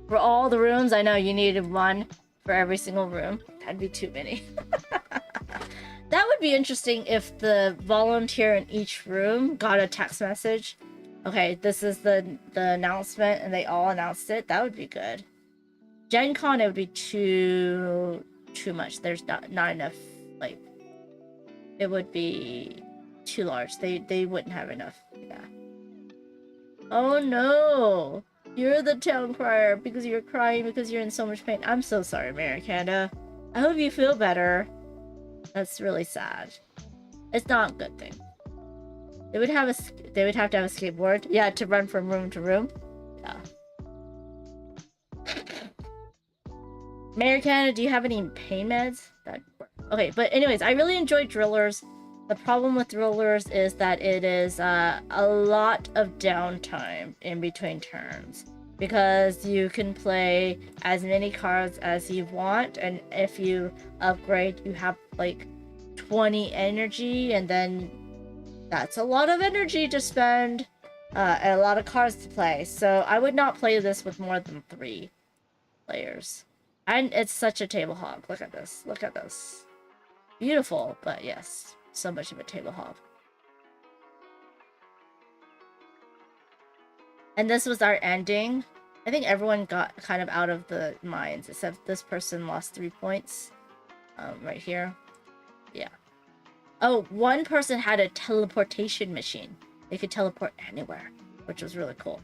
For all the rooms, I know you needed one for every single room. That'd be too many. That would be interesting if the volunteer in each room got a text message. Okay, this is the announcement, and they all announced it. That would be good. Gen Con, it would be too much. There's not enough, like, it would be too large. They wouldn't have enough. Yeah. Oh no! You're the town crier because you're crying because you're in so much pain. I'm so sorry, Marikanda. I hope you feel better. That's really sad. It's not a good thing. They would have to have a skateboard. Yeah, to run from room to room. Yeah. Marikanda, do you have any pain meds? Okay, but anyways, I really enjoyed Drillers. The problem with Drillers is that it is a lot of downtime in between turns. Because you can play as many cards as you want, and if you upgrade, you have like 20 energy, and then that's a lot of energy to spend, and a lot of cards to play. So I would not play this with more than 3 players. And it's such a table hog. Look at this. Look at this. Beautiful, but yes, so much of a table hog. And this was our ending. I think everyone got kind of out of the mines, except this person lost 3 points. Right here. Yeah. Oh, one person had a teleportation machine. They could teleport anywhere, which was really cool.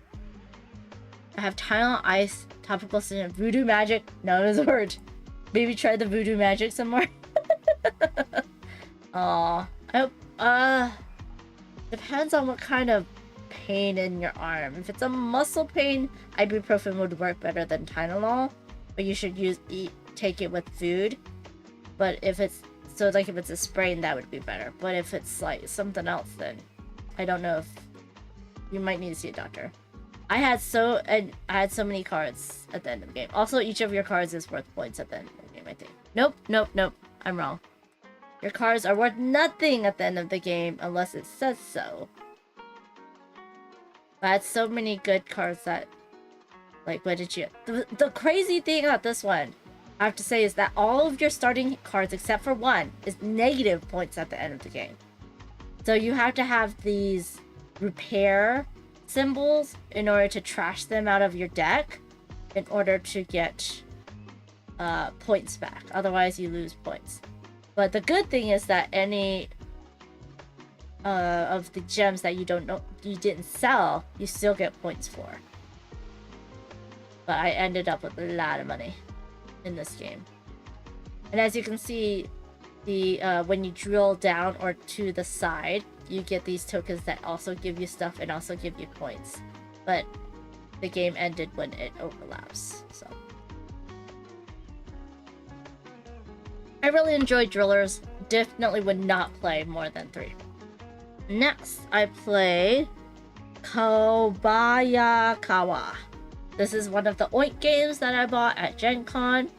I have Tylenol Ice, topical syrup, voodoo magic. No, it's a word. Maybe try the voodoo magic some more. Aw. I hope, depends on what kind of pain in your arm. If it's a muscle pain, ibuprofen would work better than Tylenol, but you should take it with food. But if it's if it's a sprain, that would be better. But if it's like something else, then I don't know if you might need to see a doctor. I had so many cards at the end of the game. Also, each of your cards is worth points at the end of the game, I think. Nope. I'm wrong. Your cards are worth nothing at the end of the game unless it says so. But I had so many good cards that, like, what did you... The crazy thing about this one, I have to say, is that all of your starting cards, except for one, is negative points at the end of the game. So you have to have these repair symbols in order to trash them out of your deck in order to get points back. Otherwise, you lose points. But the good thing is that any of the gems that you didn't sell, you still get points for. But I ended up with a lot of money in this game. And as you can see, the when you drill down or to the side, you get these tokens that also give you stuff and also give you points. But the game ended when it overlaps, so. I really enjoyed Drillers. Definitely would not play more than 3. Next, I played Kobayakawa. This is one of the Oink games that I bought at Gen Con.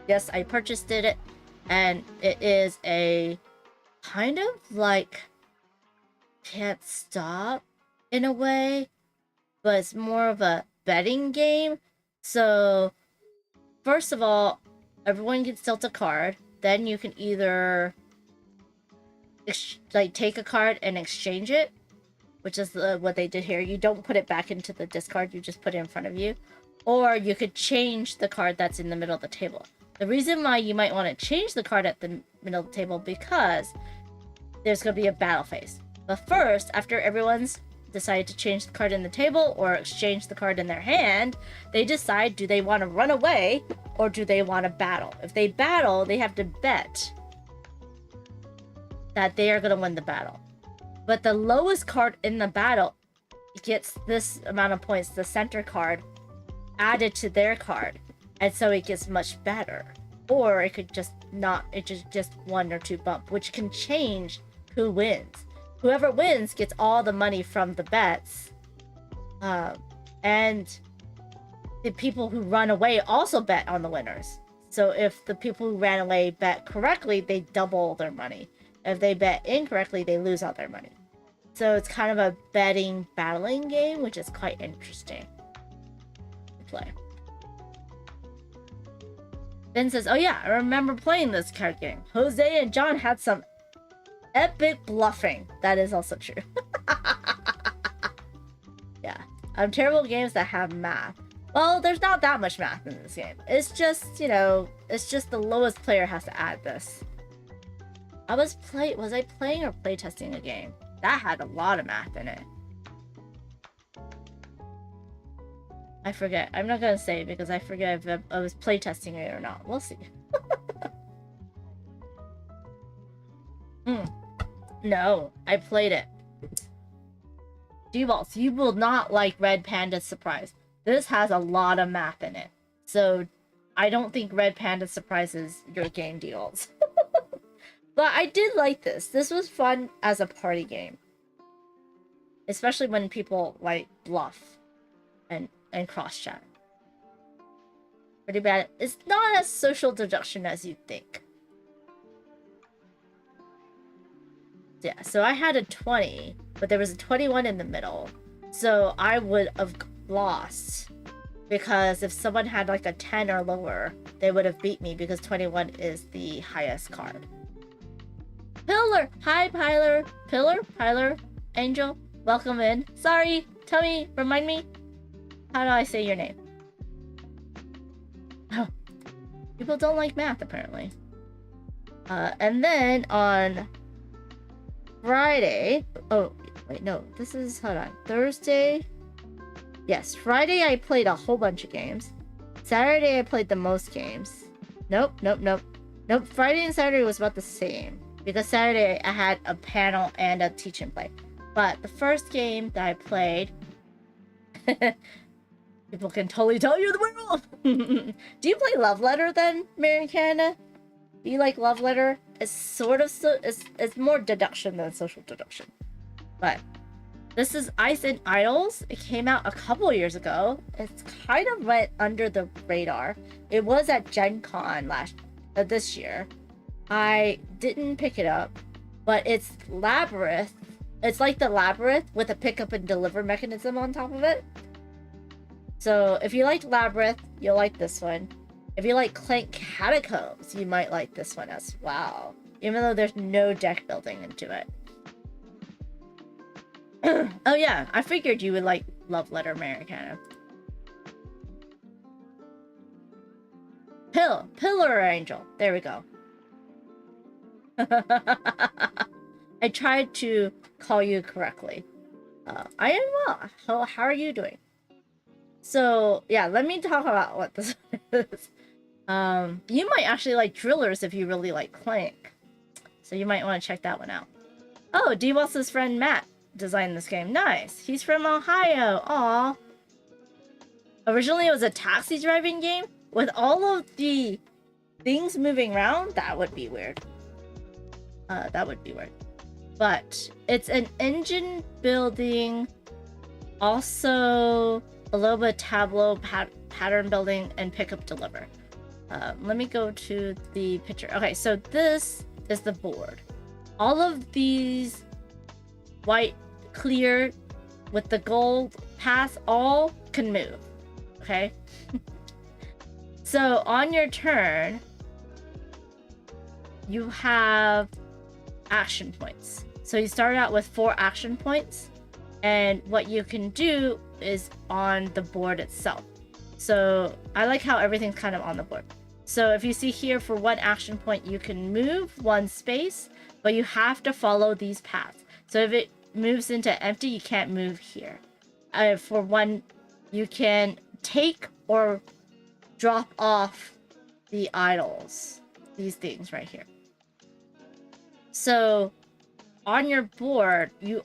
Yes, I purchased it, and it is a kind of like Can't Stop in a way, but it's more of a betting game. So, first of all, everyone gets dealt a card. Then you can either take a card and exchange it, which is what they did here. You don't put it back into the discard, you just put it in front of you. Or you could change the card that's in the middle of the table. The reason why you might want to change the card at the middle of the table, because there's going to be a battle phase. But first, after everyone's decided to change the card in the table or exchange the card in their hand, they decide, do they want to run away or do they want to battle? If they battle, they have to bet that they are going to win the battle. But the lowest card in the battle gets this amount of points, the center card, added to their card. And so it gets much better. Or it could just not, it just 1 or 2 bump, which can change who wins. Whoever wins gets all the money from the bets. And the people who run away also bet on the winners. So if the people who ran away bet correctly, they double their money. If they bet incorrectly, they lose all their money. So it's kind of a betting battling game, which is quite interesting to play. Ben says, oh yeah, I remember playing this card game. Jose and John had some epic bluffing. That is also true. Yeah. Terrible at games that have math. Well, there's not that much math in this game. It's just, you know, it's just the lowest player has to add this. Was I playing or playtesting a game? That had a lot of math in it. I forget. I'm not gonna say because I forget if I was playtesting it or not. We'll see. No, I played it. D-Balls, you will not like Red Panda's Surprise. This has a lot of math in it. So, I don't think Red Panda Surprise is your game, D-Balls. But I did like this. This was fun as a party game. Especially when people, like, bluff and cross-chat. Pretty bad. It's not as social deduction as you'd think. Yeah, so I had a 20, but there was a 21 in the middle. So I would have lost. Because if someone had like a 10 or lower, they would have beat me because 21 is the highest card. Pillar! Hi, Pilar. Pilar? Angel? Welcome in. Sorry, tell me, remind me. How do I say your name? Oh, people don't like math, apparently. And then on Friday... Oh, wait, no. This is... Hold on. Thursday? Yes, Friday I played a whole bunch of games. Saturday I played the most games. Nope. Friday and Saturday was about the same. Because Saturday I had a panel and a teach and play. But the first game that I played... People can totally tell you're the werewolf! Do you play Love Letter then, Mary Canada? Do you like Love Letter? It's sort of... It's more deduction than social deduction. But... This is Ice and Idols. It came out a couple years ago. It's kind of went under the radar. It was at Gen Con this year. I didn't pick it up, but it's Labyrinth. It's like the Labyrinth with a pick up and deliver mechanism on top of it. So if you liked Labyrinth, you'll like this one. If you like Clank Catacombs, you might like this one as well. Even though there's no deck building into it. Oh yeah, I figured you would like Love Letter Americana. Pillar Angel. There we go. I tried to call you correctly. I am well. How are you doing? So yeah, let me talk about what this is. You might actually like Drillers if you really like Clank. So you might want to check that one out. Oh, D-Boss's friend Matt designed this game. Nice. He's from Ohio. Aw. Originally it was a taxi driving game with all of the things moving around. That would be weird. But it's an engine building, also a little bit of tableau, pattern building, and pick up deliver. Let me go to the picture. Okay, so this is the board. All of these white clear with the gold paths all can move. Okay. So on your turn, you have action points. So you start out with 4 action points, and what you can do is on the board itself. So I like how everything's kind of on the board. So if you see here, for 1 action point, you can move 1 space, but you have to follow these paths. So if it moves into empty, you can't move here. For 1, you can take or drop off the idols, these things right here. So on your board, you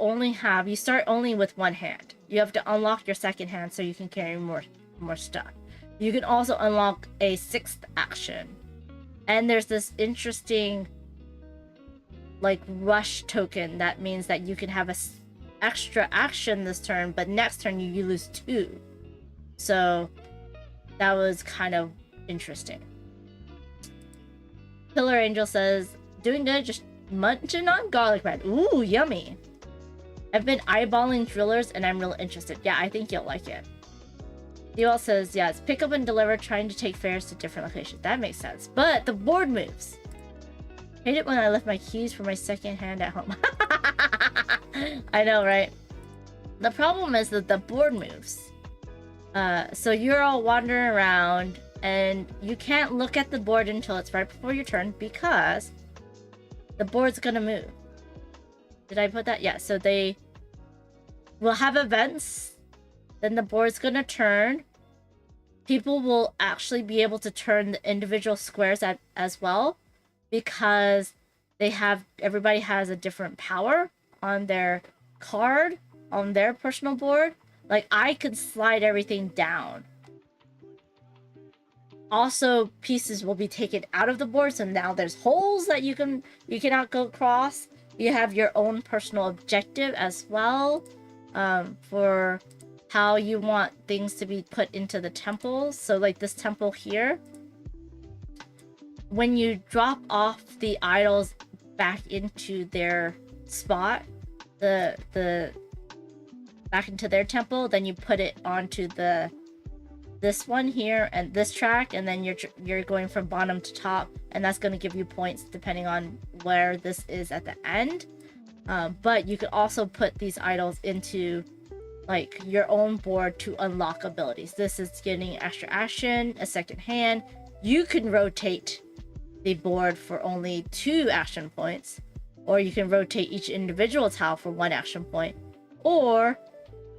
start only with 1 hand. You have to unlock your second hand so you can carry more stuff. You can also unlock a 6th action. And there's this interesting like rush token that means that you can have a extra action this turn, but next turn you lose 2. So that was kind of interesting. Pillar Angel says, doing good, just munching on garlic bread. Ooh, yummy. I've been eyeballing Drillers and I'm real interested. Yeah, I think you'll like it. Ewell says, yeah, it's pick up and deliver, trying to take fares to different locations. That makes sense. But the board moves. Hate it when I left my keys for my second hand at home. I know, right? The problem is that the board moves. So you're all wandering around, and you can't look at the board until it's right before your turn because the board's gonna move. Did I put that? Yeah, so they will have events, then the board's gonna turn. People will actually be able to turn the individual squares as well because everybody has a different power on their card, on their personal board. Like, I could slide everything down. Also, pieces will be taken out of the board, so now there's holes that you cannot go across. You have your own personal objective as well, for how you want things to be put into the temples. So like this temple here, when you drop off the idols back into their spot, the back into their temple, then you put it onto this one here and this track, and then you're going from bottom to top, and that's going to give you points depending on where this is at the end. But you could also put these idols into like your own board to unlock abilities. This is getting extra action, a second hand. You can rotate the board for only 2 action points, or you can rotate each individual tile for 1 action point, or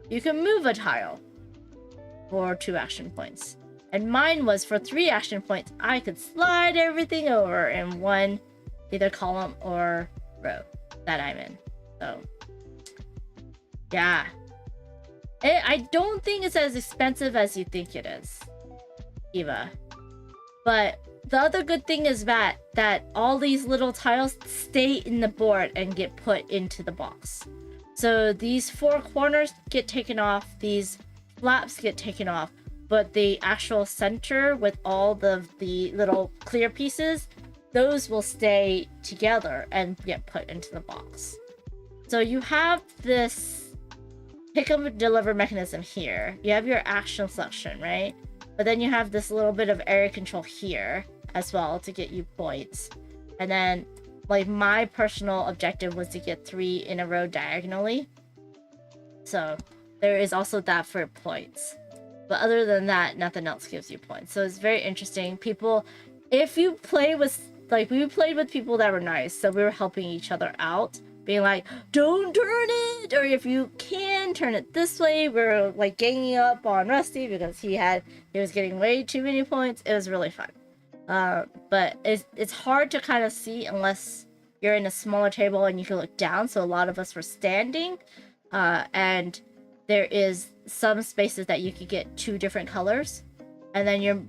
you can move a tile for 2 action points. And mine was for 3 action points. I could slide everything over in one either column or row that I'm in. So yeah, I don't think it's as expensive as you think it is, Eva. But the other good thing is that all these little tiles stay in the board and get put into the box. So these 4 corners get taken off, these flaps get taken off, but the actual center with all the little clear pieces, those will stay together and get put into the box. So you have this pick up and deliver mechanism here. You have your action selection, right? But then you have this little bit of area control here as well to get you points. And then like my personal objective was to get 3 in a row diagonally. So there is also that for points. But other than that, nothing else gives you points. So it's very interesting. People, if you play with, like, we played with people that were nice, so we were helping each other out, being like, don't turn it, or if you can turn it this way. We're like ganging up on Rusty because he was getting way too many points. It was really fun. But it's hard to kind of see unless you're in a smaller table and you can look down. So a lot of us were standing, and there is some spaces that you could get 2 different colors, and then you're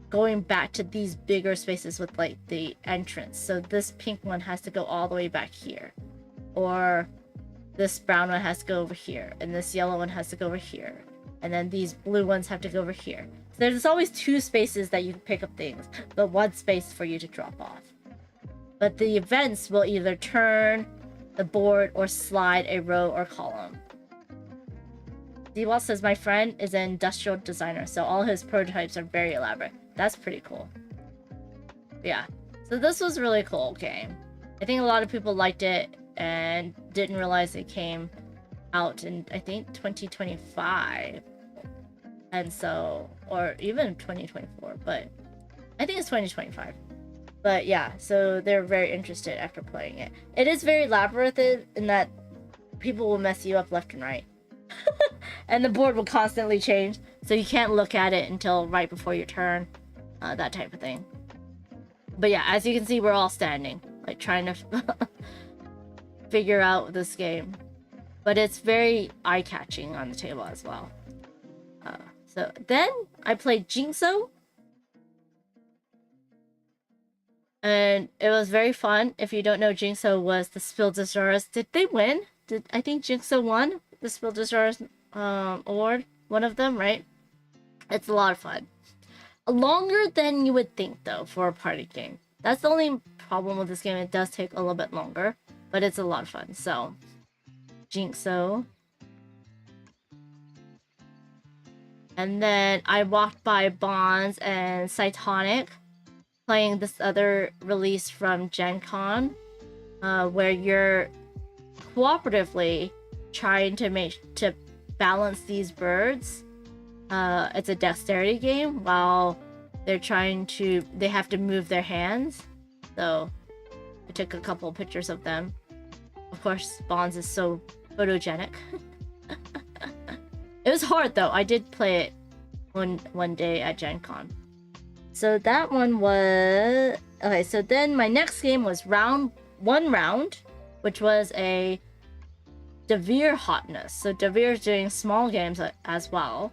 going back to these bigger spaces with like the entrance. So this pink one has to go all the way back here, or this brown one has to go over here, and this yellow one has to go over here, and then these blue ones have to go over here. So there's always 2 spaces that you can pick up things, but 1 space for you to drop off. But the events will either turn the board or slide a row or column. D-Wall says, my friend is an industrial designer, so all his prototypes are very elaborate. That's pretty cool. Yeah, so this was a really cool game. I think a lot of people liked it and didn't realize it came out in, I think, 2025. And so, or even 2024, but I think it's 2025. But yeah, so they're very interested after playing it. It is very labyrinthine in that people will mess you up left and right. And the board will constantly change, so you can't look at it until right before your turn, that type of thing. But yeah, as you can see, we're all standing, like trying to figure out this game. But it's very eye-catching on the table as well. So then I played Jinxo, and it was very fun. If you don't know, Jinxo was the Spiel des Jahres. Did they win? I think Jinxo won the Spiel des Jahres award? One of them, right? It's a lot of fun. Longer than you would think, though, for a party game. That's the only problem with this game. It does take a little bit longer, but it's a lot of fun. So, Jinxo. And then I walked by Bonds and Cytonic playing this other release from Gen Con, where you're cooperatively trying to balance these birds. It's a dexterity game while they have to move their hands. So I took a couple pictures of them. Of course, Bonds is so photogenic. It was hard though. I did play it one day at Gen Con. So that one was... Okay, so then my next game was round, which was a Devere Hotness. So Devere is doing small games as well.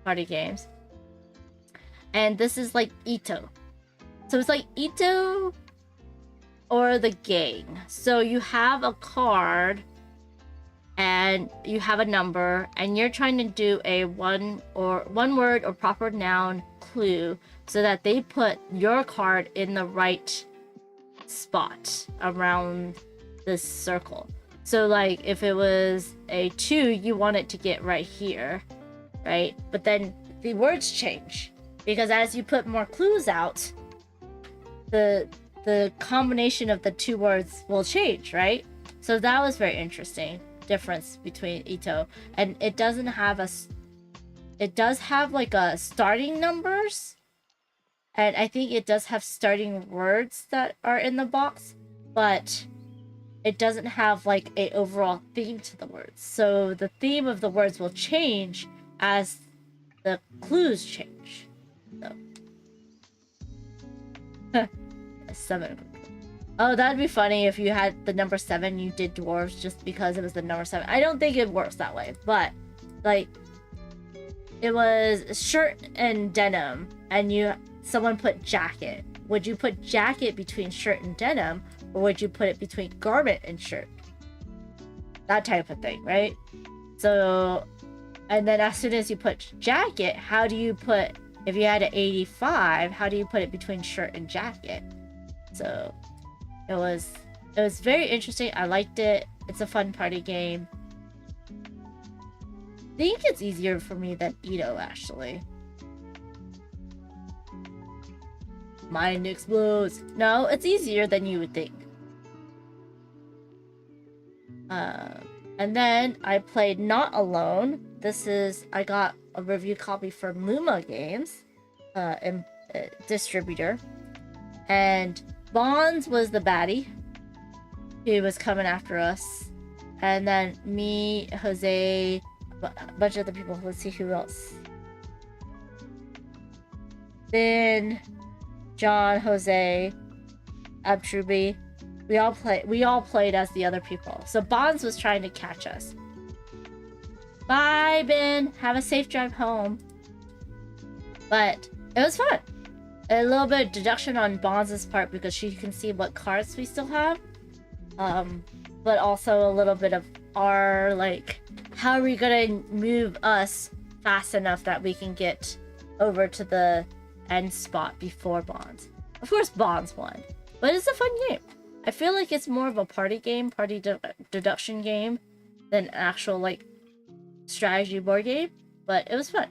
Party games. And this is like Ito. So it's like Ito or the gang. So you have a card and you have a number and you're trying to do a one word or proper noun clue so that they put your card in the right spot around this circle. So like if it was a 2, you want it to get right here, right? But then the words change because as you put more clues out, the combination of the 2 words will change, right? So that was very interesting difference between Ito, and it does have like a starting numbers, and I think it does have starting words that are in the box, but it doesn't have like a overall theme to the words. So the theme of the words will change as the clues change. So 7. Oh, that'd be funny if you had the number 7, you did dwarves just because it was the number 7. I don't think it works that way, but like it was shirt and denim and someone put jacket. Would you put jacket between shirt and denim, or would you put it between garment and shirt? That type of thing, right? So, and then as soon as you put jacket, how do you put, if you had an 85, how do you put it between shirt and jacket? So it was very interesting. I liked it. It's a fun party game. I think it's easier for me than Ito, actually. Mind explodes. No, it's easier than you would think. And then I played Not Alone. I got a review copy from Luma Games, distributor. And Bonds was the baddie. He was coming after us. And then me, Jose, a bunch of other people. Let's see who else. Then John, Jose, Abtruby. We all played as the other people. So Bonds was trying to catch us. Bye, Ben. Have a safe drive home. But it was fun. A little bit of deduction on Bonds' part because she can see what cards we still have. But also a little bit of our, like, how are we gonna move us fast enough that we can get over to the end spot before Bonds. Of course, Bonds won. But it's a fun game. I feel like it's more of a party game, deduction game, than an actual, like, strategy board game. But it was fun.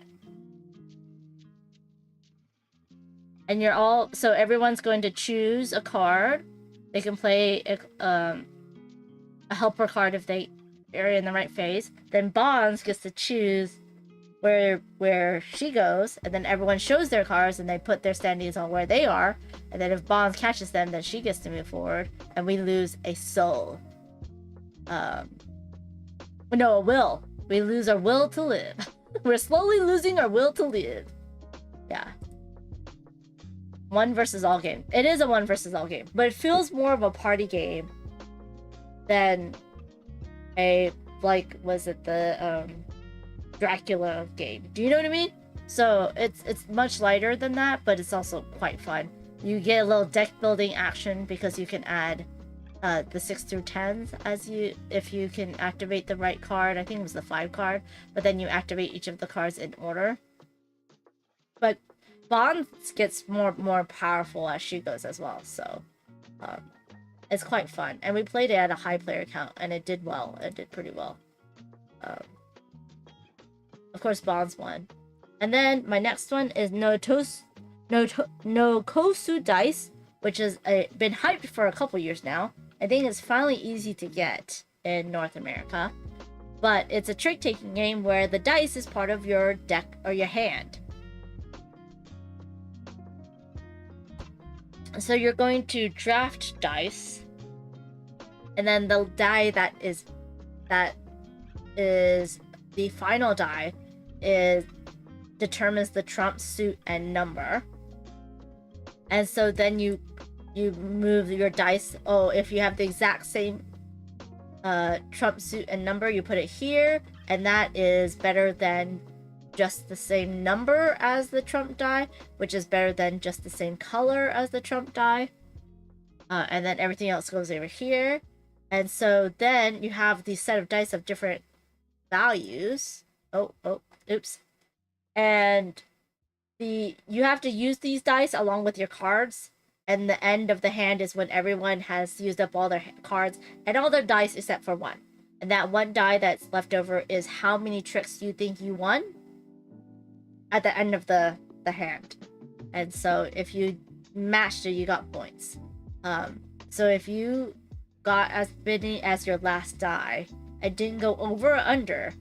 And so everyone's going to choose a card. They can play a helper card if they are in the right phase. Then Bonds gets to choose where she goes, and then everyone shows their cards and they put their standings on where they are. And then if Bonds catches them, then she gets to move forward, and we lose a soul. No, a will. We lose our will to live. We're slowly losing our will to live. Yeah. 1 versus all game. It is a 1 versus all game, but it feels more of a party game than a, like, was it the Dracula game? Do you know what I mean? So it's much lighter than that, but it's also quite fun. You get a little deck building action because you can add the 6 through 10s if you can activate the right card. I think it was the 5 card, but then you activate each of the cards in order. But Bonds gets more powerful as she goes as well, so it's quite fun. And we played it at a high player count, and it did well. It did pretty well. Of course, Bonds won. And then my next one is no Kosu dice, which has been hyped for a couple years now. I think it's finally easy to get in North America. But it's a trick-taking game where the dice is part of your deck or your hand. So you're going to draft dice, and then the die that is the final die determines the trump, suit, and number. And so then you move your dice. Oh, if you have the exact same trump, suit, and number, you put it here, and that is better than just the same number as the trump die, which is better than just the same color as the trump die. And then everything else goes over here. And so then you have these set of dice of different values. Oops. And you have to use these dice along with your cards. And the end of the hand is when everyone has used up all their cards and all their dice except for one. And that one die that's left over is how many tricks you think you won at the end of the hand. And so if you matched it, you got points. So if you got as many as your last die and didn't go over or under,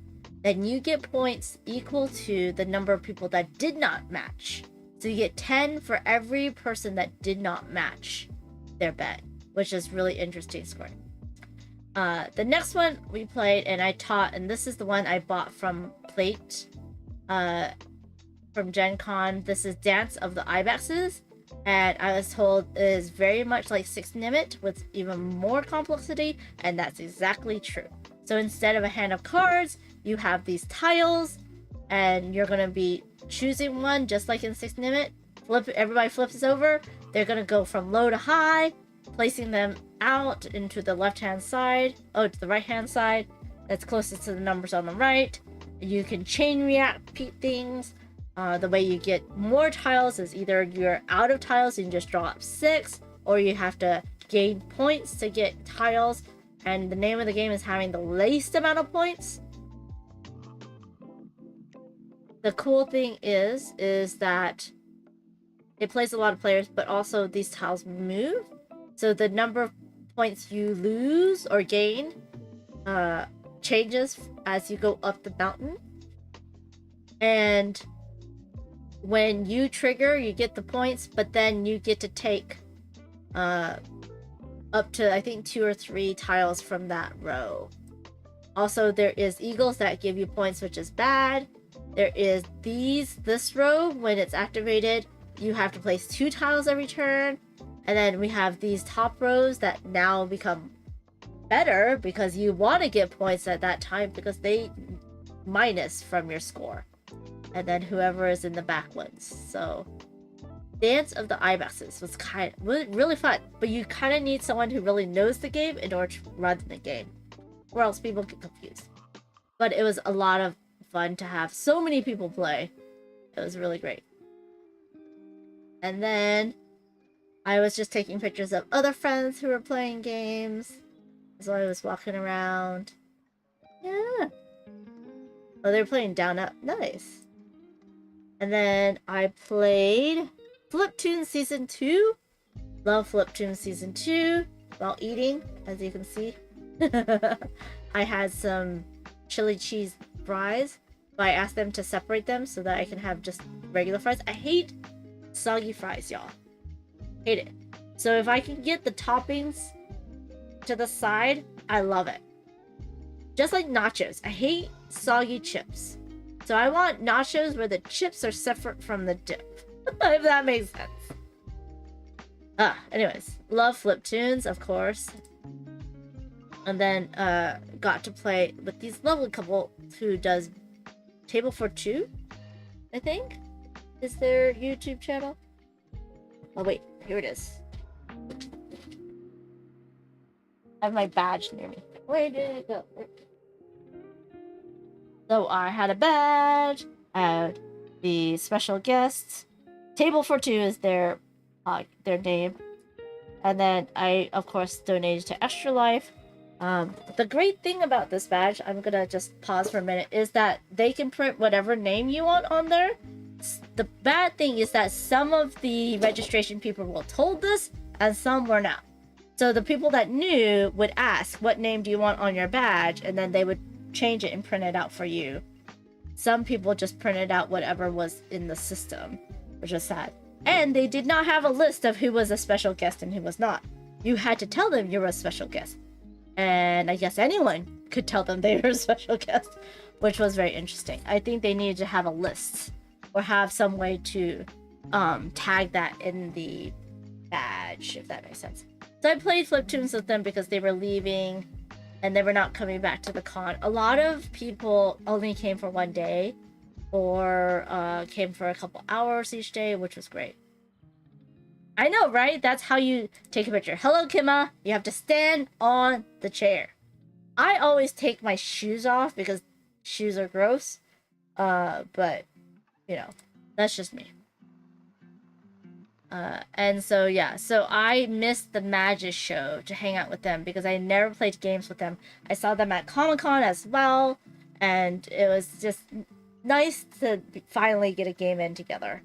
then you get points equal to the number of people that did not match. So you get 10 for every person that did not match their bet, which is really interesting scoring. The next one we played and I taught, and this is the one I bought from Plate, from Gen Con. This is Dance of the Ibexes, and I was told it is very much like Six Nimit with even more complexity, and that's exactly true. So instead of a hand of cards, you have these tiles, and you're going to be choosing one just like in Six Nimit. Everybody flips over. They're going to go from low to high, placing them out into the left-hand side, to the right-hand side. That's closest to the numbers on the right. You can chain repeat things. The way you get more tiles is either you're out of tiles and you just draw up 6, or you have to gain points to get tiles. And the name of the game is having the least amount of points. The cool thing is that it plays a lot of players, but also these tiles move. So the number of points you lose or gain changes as you go up the mountain. And when you trigger, you get the points, but then you get to take up to, I think, 2 or 3 tiles from that row. Also, there is eagles that give you points, which is bad. There is this row, when it's activated, you have to place 2 tiles every turn. And then we have these top rows that now become better because you want to get points at that time because they minus from your score. And then whoever is in the back wins. So Dance of the Ibexes was really fun, but you kind of need someone who really knows the game in order to run the game, or else people get confused. But it was a lot of fun to have so many people play. It was really great. And then I was just taking pictures of other friends who were playing games as I was walking around. Yeah. Oh, they were playing Down Up. Nice. And then I played Fliptoon Season 2. Love Fliptoon Season 2 while eating, as you can see. I had some chili cheese fries, but I asked them to separate them so that I can have just regular fries. I hate soggy fries, y'all. Hate it. So if I can get the toppings to the side, I love it. Just like nachos. I hate soggy chips. So I want nachos where the chips are separate from the dip. If that makes sense. Anyways. Love Fliptoons, of course. And then got to play with these lovely couple who does Table for Two, I think, is their YouTube channel. Oh wait, here it is. I have my badge near me. Where did it go? So I had a badge, I had the special guests. Table for Two is their name. And then I, of course, donated to Extra Life. The great thing about this badge, I'm gonna just pause for a minute, is that they can print whatever name you want on there. The bad thing is that some of the registration people were told this, and some were not. So the people that knew would ask, what name do you want on your badge? And then they would change it and print it out for you. Some people just printed out whatever was in the system, which is sad. And they did not have a list of who was a special guest and who was not. You had to tell them you were a special guest. And I guess anyone could tell them they were a special guest, which was very interesting. I think they needed to have a list or have some way to tag that in the badge, if that makes sense. So I played Fliptoons with them because they were leaving and they were not coming back to the con. A lot of people only came for one day or came for a couple hours each day, which was great. I know, right? That's how you take a picture. Hello, Kima. You have to stand on the chair. I always take my shoes off because shoes are gross. But, you know, that's just me. And so, yeah. So I missed the Magic show to hang out with them because I never played games with them. I saw them at Comic-Con as well. And it was just nice to finally get a game in together.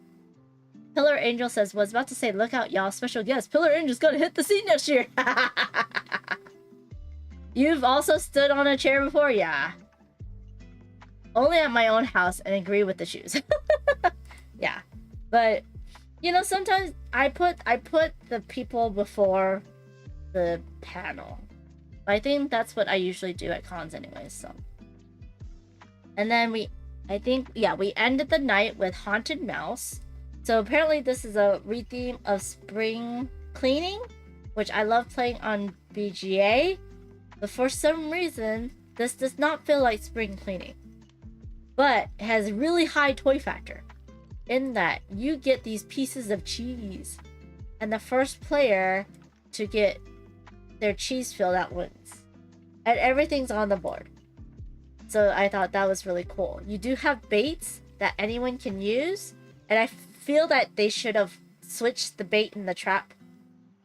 Pillar Angel says, was about to say, look out, y'all, special guest. Pillar Angel's gonna hit the scene next year. You've also stood on a chair before? Yeah. Only at my own house and agree with the shoes. Yeah. But, you know, sometimes I put the people before the panel. I think that's what I usually do at cons anyways, so. And then we ended the night with Haunted Mouse. So apparently this is a re-theme of spring cleaning, which I love playing on BGA. But for some reason, this does not feel like spring cleaning. But it has really high toy factor. In that, you get these pieces of cheese. And the first player to get their cheese filled out wins. And everything's on the board. So I thought that was really cool. You do have baits that anyone can use. And I feel that they should have switched the bait and the trap,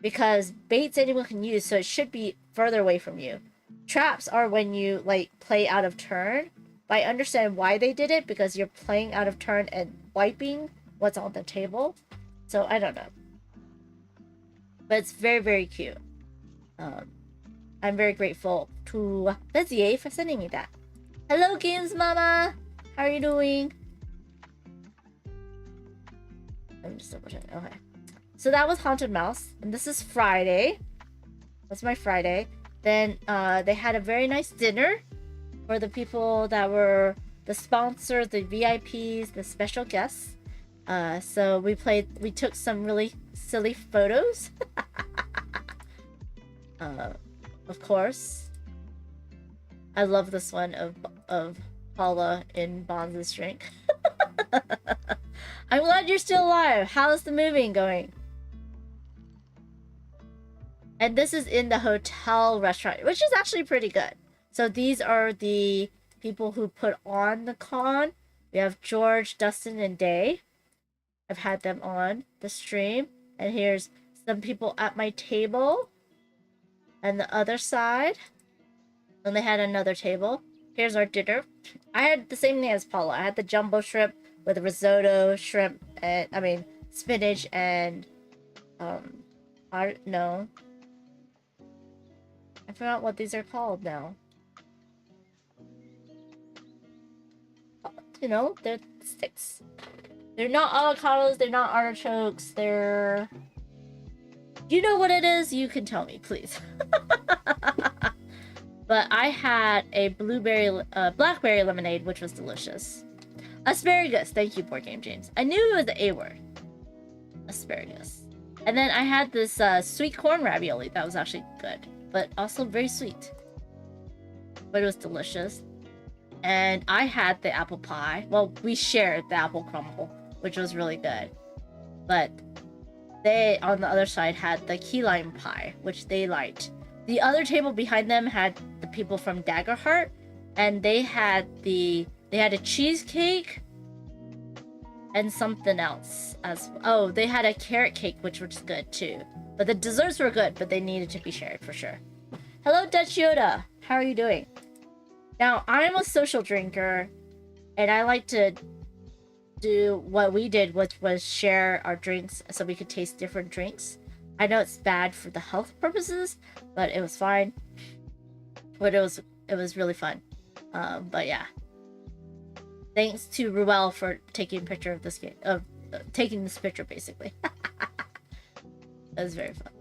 because baits anyone can use, so it should be further away from you. Traps are when you like play out of turn, but I understand why they did it, because you're playing out of turn and wiping what's on the table. So I don't know, but it's very, very cute. I'm very grateful to Bezier for sending me that. Hello, Games Mama, how are you doing? Let me just double check. Okay. So that was Haunted Mouse. And this is Friday. That's my Friday. Then they had a very nice dinner for the people that were the sponsors, the VIPs, the special guests. So we took some really silly photos. Of course. I love this one of Paula in Bonds' drink. I'm glad you're still alive. How's the moving going? And this is in the hotel restaurant, which is actually pretty good. So these are the people who put on the con. We have George, Dustin, and Day. I've had them on the stream. And here's some people at my table. And the other side. And they had another table. Here's our dinner. I had the same thing as Paula. I had the jumbo shrimp with risotto, shrimp, and spinach and I forgot what these are called now. You know, they're sticks. They're not avocados, they're not artichokes, they're... You know what it is? You can tell me, please. But I had a blackberry lemonade, which was delicious. Asparagus. Thank you, Board Game James. I knew it was the A word. Asparagus. And then I had this sweet corn ravioli that was actually good, but also very sweet. But it was delicious. And I had the apple pie. Well, we shared the apple crumble, which was really good. But they, on the other side, had the key lime pie, which they liked. The other table behind them had the people from Daggerheart, and they had a cheesecake and something else they had a carrot cake, which was good too. But the desserts were good, but they needed to be shared for sure. Hello, Dutch Yoda. How are you doing? Now, I'm a social drinker, and I like to do what we did, which was share our drinks so we could taste different drinks. I know it's bad for the health purposes, but it was fine. But it was really fun. But yeah. Thanks to Ruel for taking a picture of this game, taking this picture basically. That was very fun.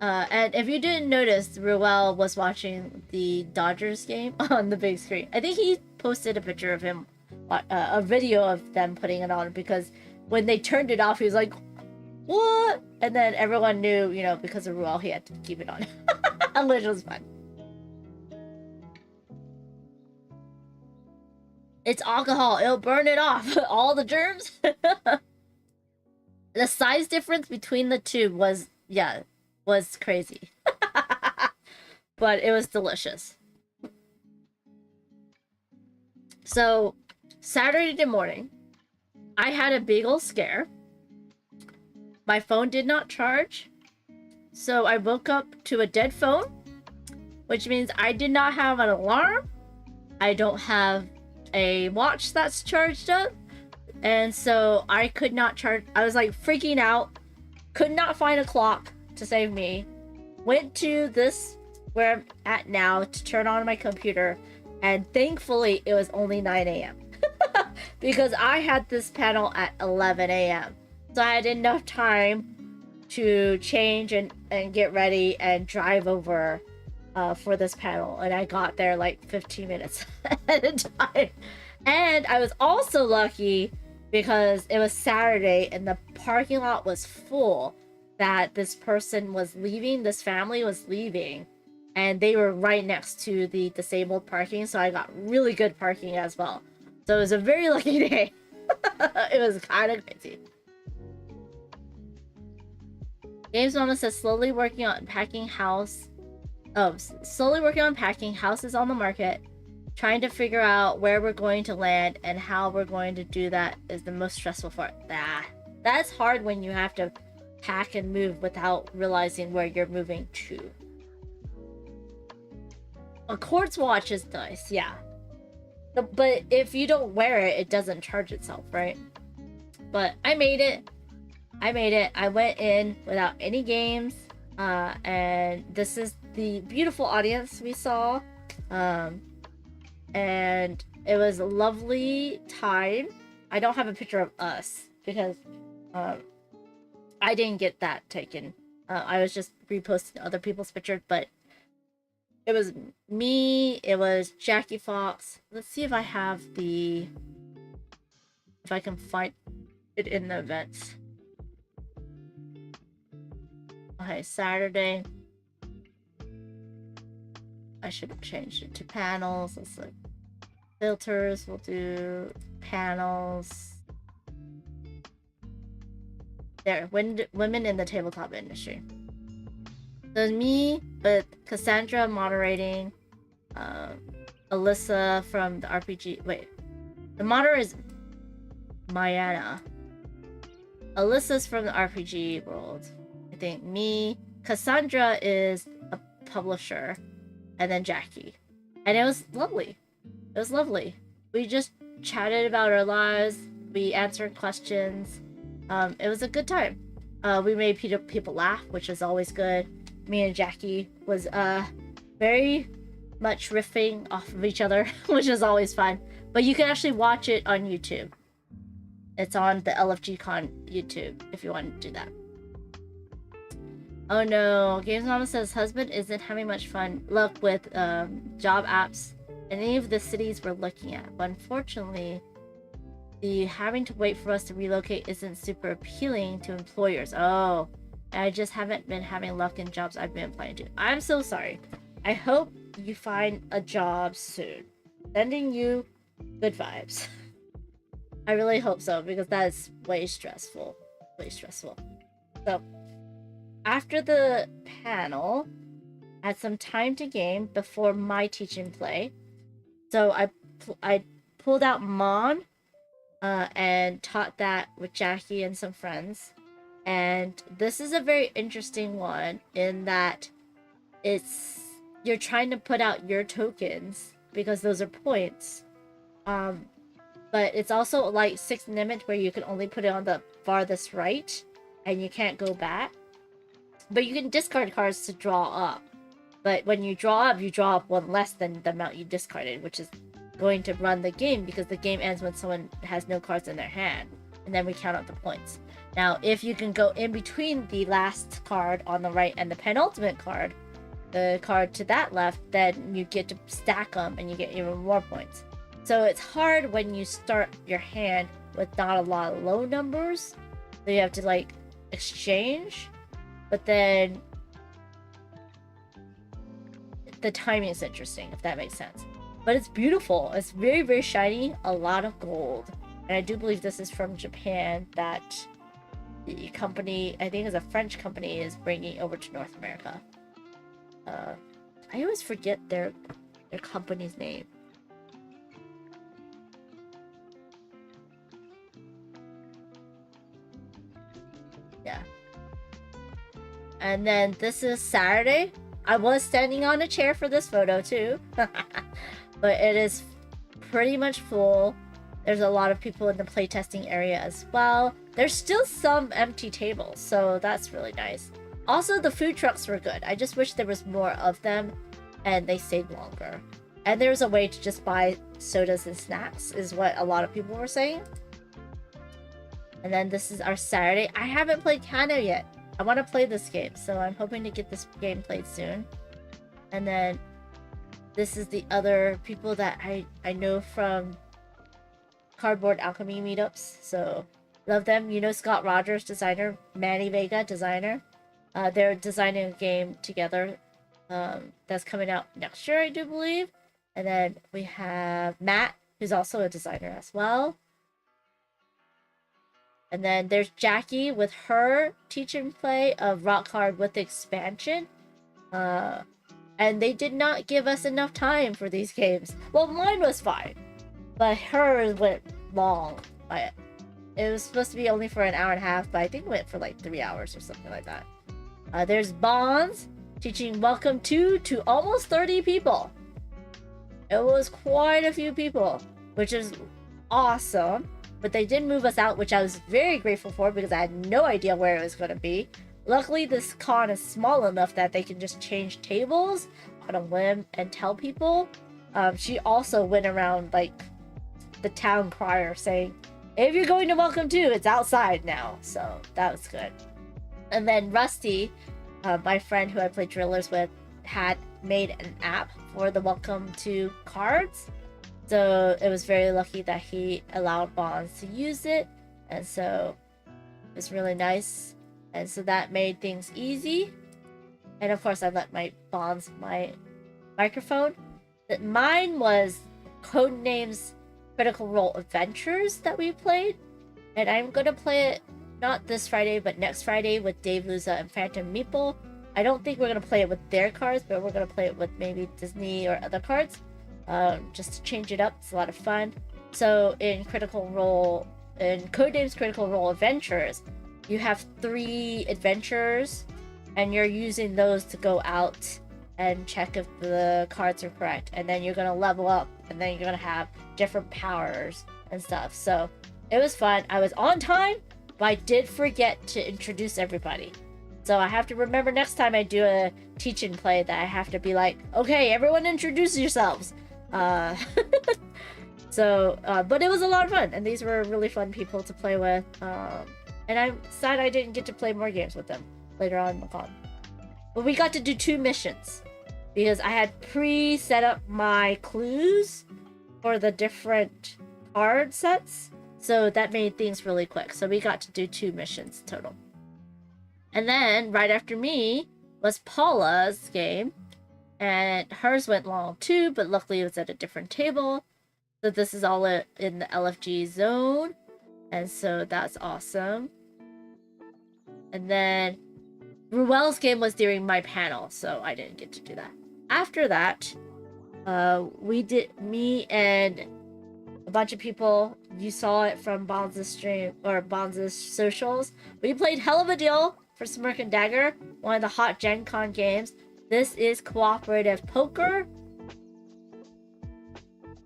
And if you didn't notice, Ruel was watching the Dodgers game on the big screen. I think he posted a picture of him, a video of them putting it on, because when they turned it off, he was like, "What?" And then everyone knew, you know, because of Ruel, he had to keep it on. Which was fun. It's alcohol. It'll burn it off. All the germs. The size difference between the two was, yeah, was crazy. But it was delicious. So, Saturday morning, I had a big ol' scare. My phone did not charge. So I woke up to a dead phone, which means I did not have an alarm. I don't have a watch that's charged up. And so I could not charge. I was like freaking out. Could not find a clock to save me. Went to this, where I'm at now, to turn on my computer. And thankfully, it was only 9 a.m. because I had this panel at 11 a.m. So I had enough time to change and get ready and drive over for this panel. And I got there like 15 minutes at a time. And I was also lucky because it was Saturday and the parking lot was full, that this person was leaving, this family was leaving, and they were right next to the disabled parking, so I got really good parking as well. So it was a very lucky day. It was kind of crazy. Games Mama says slowly working on packing house. Oh, slowly working on packing houses on the market. Trying to figure out where we're going to land and how we're going to do that is the most stressful part. That's hard when you have to pack and move without realizing where you're moving to. A quartz watch is nice, yeah. But if you don't wear it, it doesn't charge itself, right? But I made it. I went in without any games. And this is the beautiful audience we saw. And it was a lovely time. I don't have a picture of us because I didn't get that taken. I was just reposting other people's pictures, but it was me, it was Jackie Fox. Let's see if I have if I can find it in the events. Okay, Saturday. I should have changed it to panels. Let's look. Filters, we'll do panels. There, women in the tabletop industry. So me, but Cassandra moderating. Alyssa from the RPG. Wait, the moderator is Mayana. Alyssa's from the RPG world. I think me. Cassandra is a publisher. And then Jackie. And it was lovely. It was lovely. We just chatted about our lives. We answered questions. It was a good time. We made people laugh, which is always good. Me and Jackie was very much riffing off of each other, which is always fun. But you can actually watch it on YouTube. It's on the LFG Con YouTube if you want to do that. Oh no, Games Mama says husband isn't having much fun luck with job apps in any of the cities we're looking at. But unfortunately, the having to wait for us to relocate isn't super appealing to employers. Oh, I just haven't been having luck in jobs I've been applying to. I'm so sorry. I hope you find a job soon. Sending you good vibes. I really hope so, because that is way stressful. Way stressful. So, after the panel, I had some time to game before my teaching play. So I pulled out Mon and taught that with Jackie and some friends. And this is a very interesting one in that it's you're trying to put out your tokens because those are points. But it's also like 6 limit where you can only put it on the farthest right and you can't go back. But you can discard cards to draw up. But when you draw up one less than the amount you discarded, which is going to run the game because the game ends when someone has no cards in their hand. And then we count up the points. Now, if you can go in between the last card on the right and the penultimate card, the card to that left, then you get to stack them and you get even more points. So it's hard when you start your hand with not a lot of low numbers. So you have to like exchange. But then the timing is interesting, if that makes sense. But it's beautiful. It's very, very shiny. A lot of gold. And I do believe this is from Japan that the company, I think it's a French company, is bringing over to North America. I always forget their company's name. Yeah. And then this is Saturday. I was standing on a chair for this photo too. But it is pretty much full. There's a lot of people in the playtesting area as well. There's still some empty tables, so that's really nice. Also, the food trucks were good. I just wish there was more of them and they stayed longer. And there's a way to just buy sodas and snacks, is what a lot of people were saying. And then this is our Saturday. I haven't played Panda yet. I want to play this game, so I'm hoping to get this game played soon. And then this is the other people that I know from Cardboard Alchemy meetups, so love them. You know Scott Rogers, designer, Manny Vega, designer. They're designing a game together that's coming out next year, I do believe. And then we have Matt, who's also a designer as well. And then there's Jackie with her teach and play of Rock Hard with expansion. And they did not give us enough time for these games. Well, mine was fine, but hers went long. It was supposed to be only for an hour and a half, but I think it went for like 3 hours or something like that. There's Bonds teaching Welcome to almost 30 people. It was quite a few people, which is awesome. But they did move us out, which I was very grateful for because I had no idea where it was going to be. Luckily, this con is small enough that they can just change tables on a whim and tell people. She also went around like the town crier saying, if you're going to Welcome to, it's outside now. So that was good. And then Rusty, my friend who I played Drillers with, had made an app for the Welcome to cards. So it was very lucky that he allowed Bonds to use it. And so it was really nice. And so that made things easy. And of course I let my Bonds my microphone. Mine was Codenames Critical Role Adventures that we played. And I'm going to play it not this Friday, but next Friday with Dave Luza and Phantom Meeple. I don't think we're going to play it with their cards, but we're going to play it with maybe Disney or other cards. Just to change it up. It's a lot of fun. So in Codenames Critical Role Adventures, you have 3 adventures, and you're using those to go out and check if the cards are correct. And then you're going to level up, and then you're going to have different powers and stuff. So it was fun. I was on time, but I did forget to introduce everybody. So I have to remember next time I do a teach and play that I have to be like, okay, everyone introduce yourselves. But it was a lot of fun, and these were really fun people to play with. And I'm sad I didn't get to play more games with them later on in the con. But we got to do 2 missions because I had pre-set up my clues for the different card sets, so that made things really quick. So we got to do 2 missions total. And then right after me was Paula's game. And hers went long too, but luckily it was at a different table. So this is all in the LFG zone. And so that's awesome. And then Ruel's game was during my panel, so I didn't get to do that. After that, me and a bunch of people, you saw it from Bonds' stream, or Bonds' socials. We played Hell of a Deal for Smirk and Dagger, one of the hot Gen Con games. This is cooperative poker.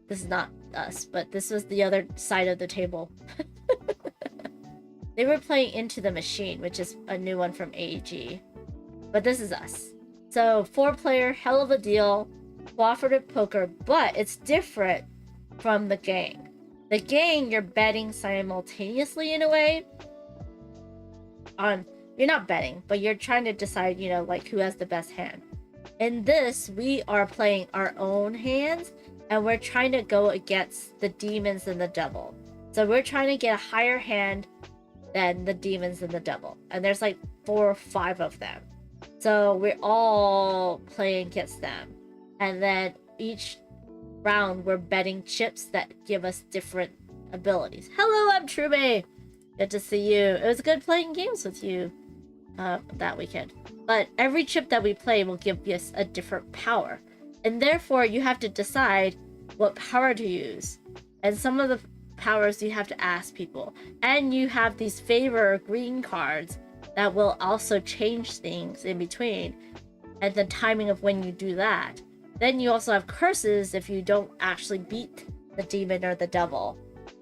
This is not us, but this was the other side of the table. They were playing Into the Machine, which is a new one from AEG. But this is us. So 4-player, hell of a deal, cooperative poker, but it's different from the gang. The gang, you're betting simultaneously in a way. You're not betting, but you're trying to decide, you know, like who has the best hand. In this, we are playing our own hands, and we're trying to go against the demons and the devil. So we're trying to get a higher hand than the demons and the devil. And there's like 4 or 5 of them. So we're all playing against them. And then each round, we're betting chips that give us different abilities. Hello, I'm Trube. Good to see you. It was good playing games with you that weekend. But every chip that we play will give us a different power. And therefore, you have to decide what power to use. And some of the powers you have to ask people. And you have these favor green cards that will also change things in between. And the timing of when you do that. Then you also have curses if you don't actually beat the demon or the devil.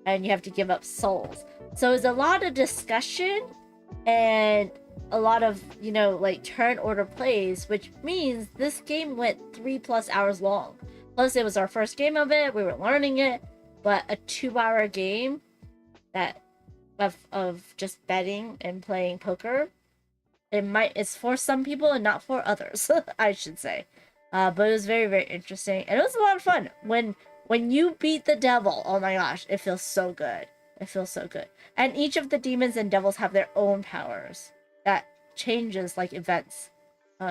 And you have to give up souls. So it's a lot of discussion and a lot of, you know, like turn order plays, which means this game went 3+ hours long. Plus it was our first game of it, we were learning it, but a 2-hour game that of just betting and playing poker, it's for some people and not for others, I should say. But it was very, very interesting, and it was a lot of fun. When you beat the devil, oh my gosh, it feels so good. It feels so good. And each of the demons and devils have their own powers that changes, like events,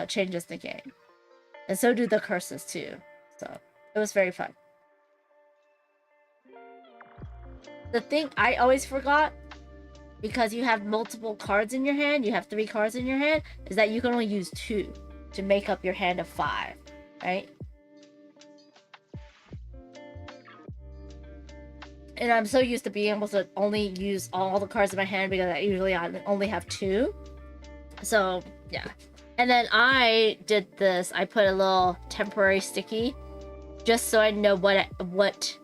changes the game. And so do the curses too. So it was very fun. The thing I always forgot, because you have multiple cards in your hand, you have 3 cards in your hand, is that you can only use 2 to make up your hand of 5, right? And I'm so used to being able to only use all the cards in my hand because I only have 2. So, yeah. And then I did this. I put a little temporary sticky just so I know what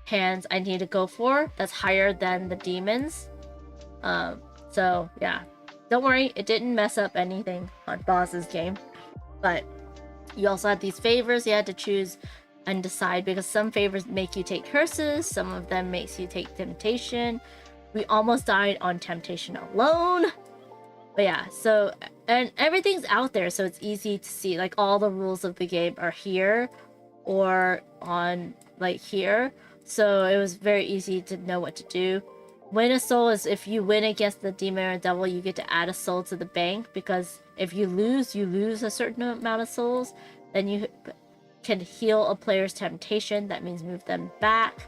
hands I need to go for that's higher than the demons. So, yeah. Don't worry, it didn't mess up anything on Boss's game. But you also had these favors you had to choose and decide, because some favors make you take curses, some of them makes you take temptation. We almost died on temptation alone. But yeah, so, and everything's out there, so it's easy to see. Like, all the rules of the game are here or on, like, here. So it was very easy to know what to do. Win a soul is if you win against the demon or devil, you get to add a soul to the bank, because if you lose a certain amount of souls. Then you can heal a player's temptation. That means move them back.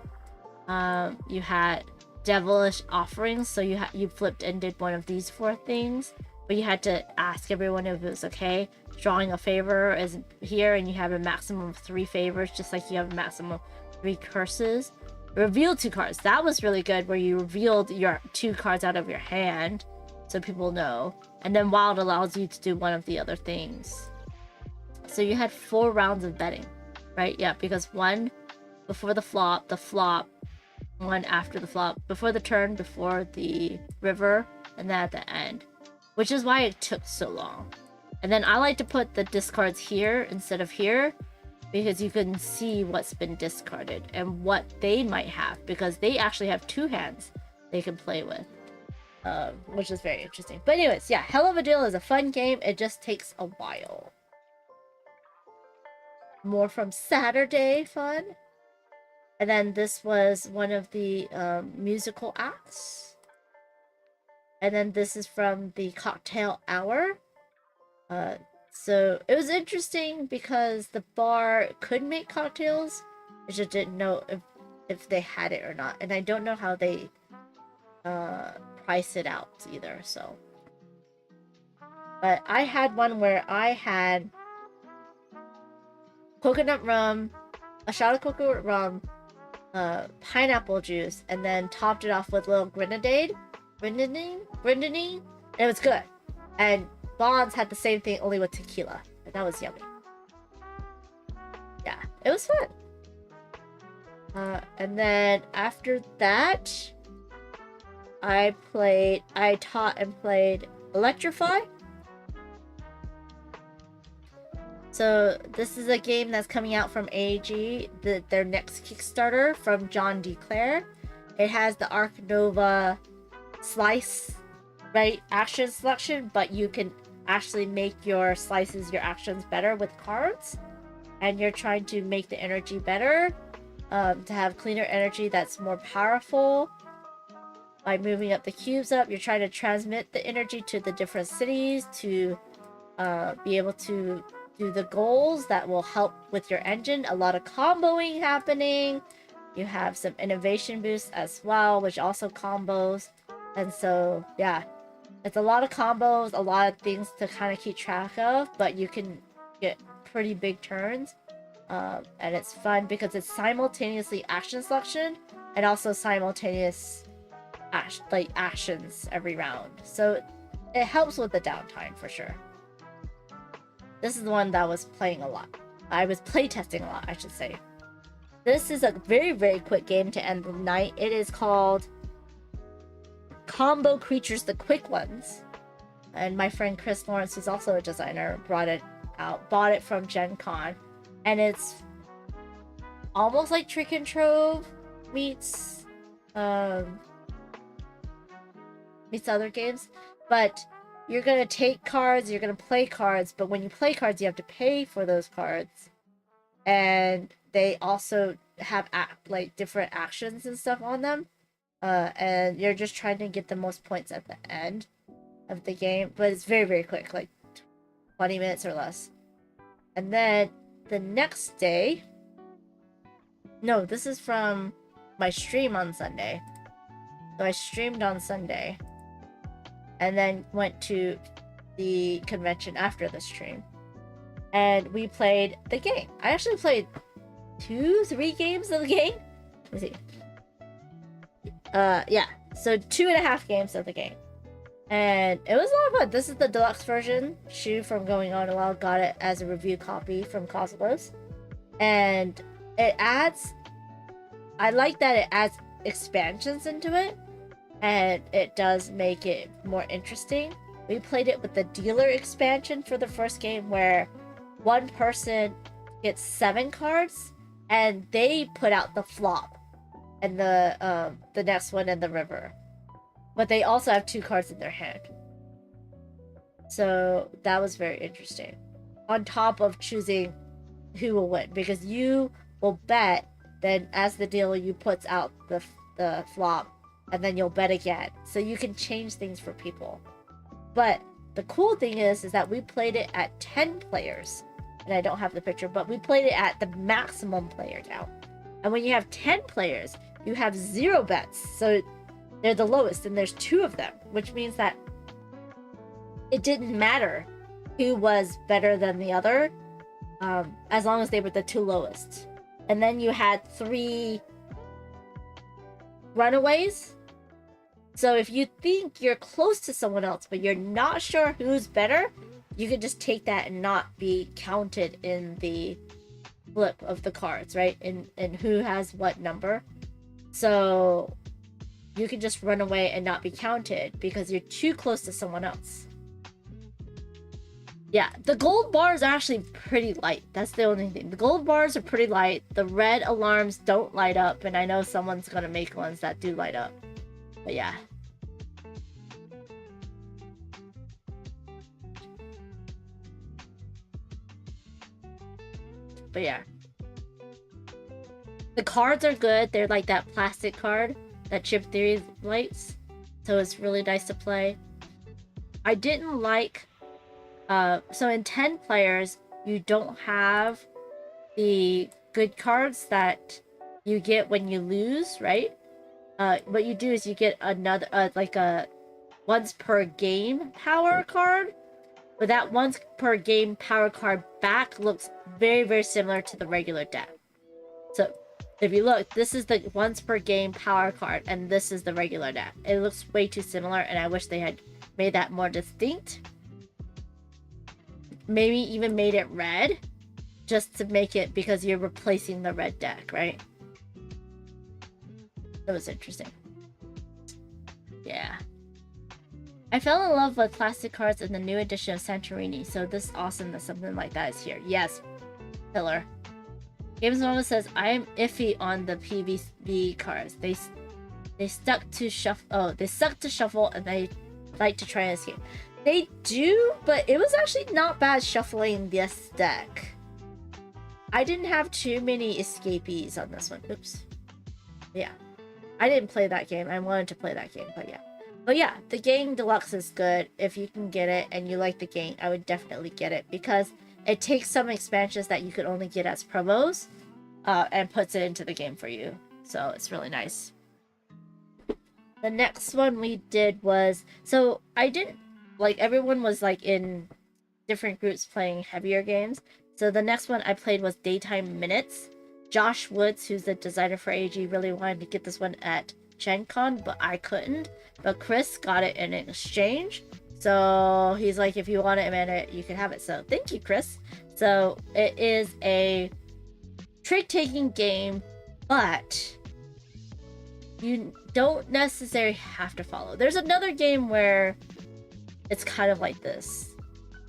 You had devilish offerings, so you flipped and did one of these 4 things, but you had to ask everyone if it was okay. Drawing a favor is here, and you have a maximum of 3 favors, just like you have a maximum of 3 curses. Reveal 2 cards. That was really good, where you revealed your 2 cards out of your hand, so people know. And then Wild allows you to do one of the other things. So you had 4 rounds of betting, right? Yeah, because 1 before the flop, 1 after the flop, before the turn, before the river, and then at the end. Which is why it took so long. And then I like to put the discards here instead of here, because you can see what's been discarded and what they might have, because they actually have 2 hands they can play with. Which is very interesting. But anyways, yeah, Hell of a Deal is a fun game. It just takes a while. More from Saturday fun. And then this was one of the musical acts. And then this is from the cocktail hour. So it was interesting because the bar could make cocktails. I just didn't know if they had it or not. And I don't know how they price it out either, so. But I had one where I had coconut rum, a shot of coconut rum, pineapple juice, and then topped it off with a little grenadine, and it was good. And Bonds had the same thing, only with tequila, and that was yummy. it was fun. And then after that, I taught and played Electrify. So this is a game that's coming out from AEG, their next Kickstarter from John D. Clare. It has the Arc Nova slice, right, action selection, but you can actually make your slices, your actions better with cards. And you're trying to make the energy better, to have cleaner energy that's more powerful. By moving up the cubes up, you're trying to transmit the energy to the different cities to be able to do the goals that will help with your engine. A lot of comboing happening. You have some innovation boosts as well, which also combos. And so, yeah, it's a lot of combos, a lot of things to kind of keep track of, but you can get pretty big turns. And it's fun because it's simultaneously action selection and also simultaneous actions every round. So it helps with the downtime for sure. This is the one that I was playing a lot. I was playtesting a lot, I should say. This is a very, very quick game to end the night. It is called Combo Creatures the Quick Ones. And my friend Chris Lawrence, who's also a designer, bought it from Gen Con. And it's almost like Trick and Trove meets other games. But you're gonna take cards, you're gonna play cards, but when you play cards, you have to pay for those cards. And they also have like different actions and stuff on them. And you're just trying to get the most points at the end of the game. But it's very, very quick, like 20 minutes or less. And then the next day... No, this is from my stream on Sunday. So I streamed on Sunday. And then went to the convention after the stream. And we played the game. I actually played 2-3 games of the game. Let's see. Yeah. So 2.5 games of the game. And it was a lot of fun. This is the deluxe version. Shu from Going On a While got it as a review copy from Cosmos. And it adds... I like that it adds expansions into it. And it does make it more interesting. We played it with the dealer expansion for the first game, where one person gets 7 cards, and they put out the flop, and the next one in the river. But they also have 2 cards in their hand. So that was very interesting. On top of choosing who will win, because you will bet, then as the dealer you puts out the flop, and then you'll bet again. So you can change things for people. But the cool thing is that we played it at 10 players. And I don't have the picture, but we played it at the maximum player count. And when you have 10 players, you have 0 bets. So they're the lowest, and there's 2 of them. Which means that it didn't matter who was better than the other, as long as they were the 2 lowest. And then you had 3 runaways. So if you think you're close to someone else, but you're not sure who's better, you can just take that and not be counted in the flip of the cards, right? And who has what number. So you can just run away and not be counted because you're too close to someone else. Yeah, the gold bars are actually pretty light. That's the only thing. The gold bars are pretty light. The red alarms don't light up, and I know someone's gonna make ones that do light up. But yeah. But yeah. The cards are good. They're like that plastic card that Chip Theory lights. So it's really nice to play. I didn't like... so in 10 players, you don't have the good cards that you get when you lose, right? What you do is you get another, like a once per game power card. But that once per game power card back looks very, very similar to the regular deck. So if you look, this is the once per game power card, and this is the regular deck. It looks way too similar, and I wish they had made that more distinct. Maybe even made it red just to make it because you're replacing the red deck, right? That was interesting. Yeah. I fell in love with plastic cards in the new edition of Santorini, so this is awesome that something like that is here. Yes, Pillar. Games Mama says, I am iffy on the PVB cards. They stuck to shuffle. Oh, they suck to shuffle, and they like to try and escape. They do, but it was actually not bad shuffling this deck. I didn't have too many escapees on this one. Oops. Yeah. I didn't play that game. I wanted to play that game, but yeah. But yeah, the game deluxe is good. If you can get it and you like the game, I would definitely get it because it takes some expansions that you could only get as promos and puts it into the game for you. So it's really nice. The next one we did was... So I didn't... Like, everyone was like in different groups playing heavier games. So the next one I played was Daytime Minutes. Josh Woods, who's the designer for AG, really wanted to get this one at Gen Con, but I couldn't. But Chris got it in exchange. So he's like, if you want it, man, you can have it. So thank you, Chris. So it is a trick-taking game, but you don't necessarily have to follow. There's another game where it's kind of like this.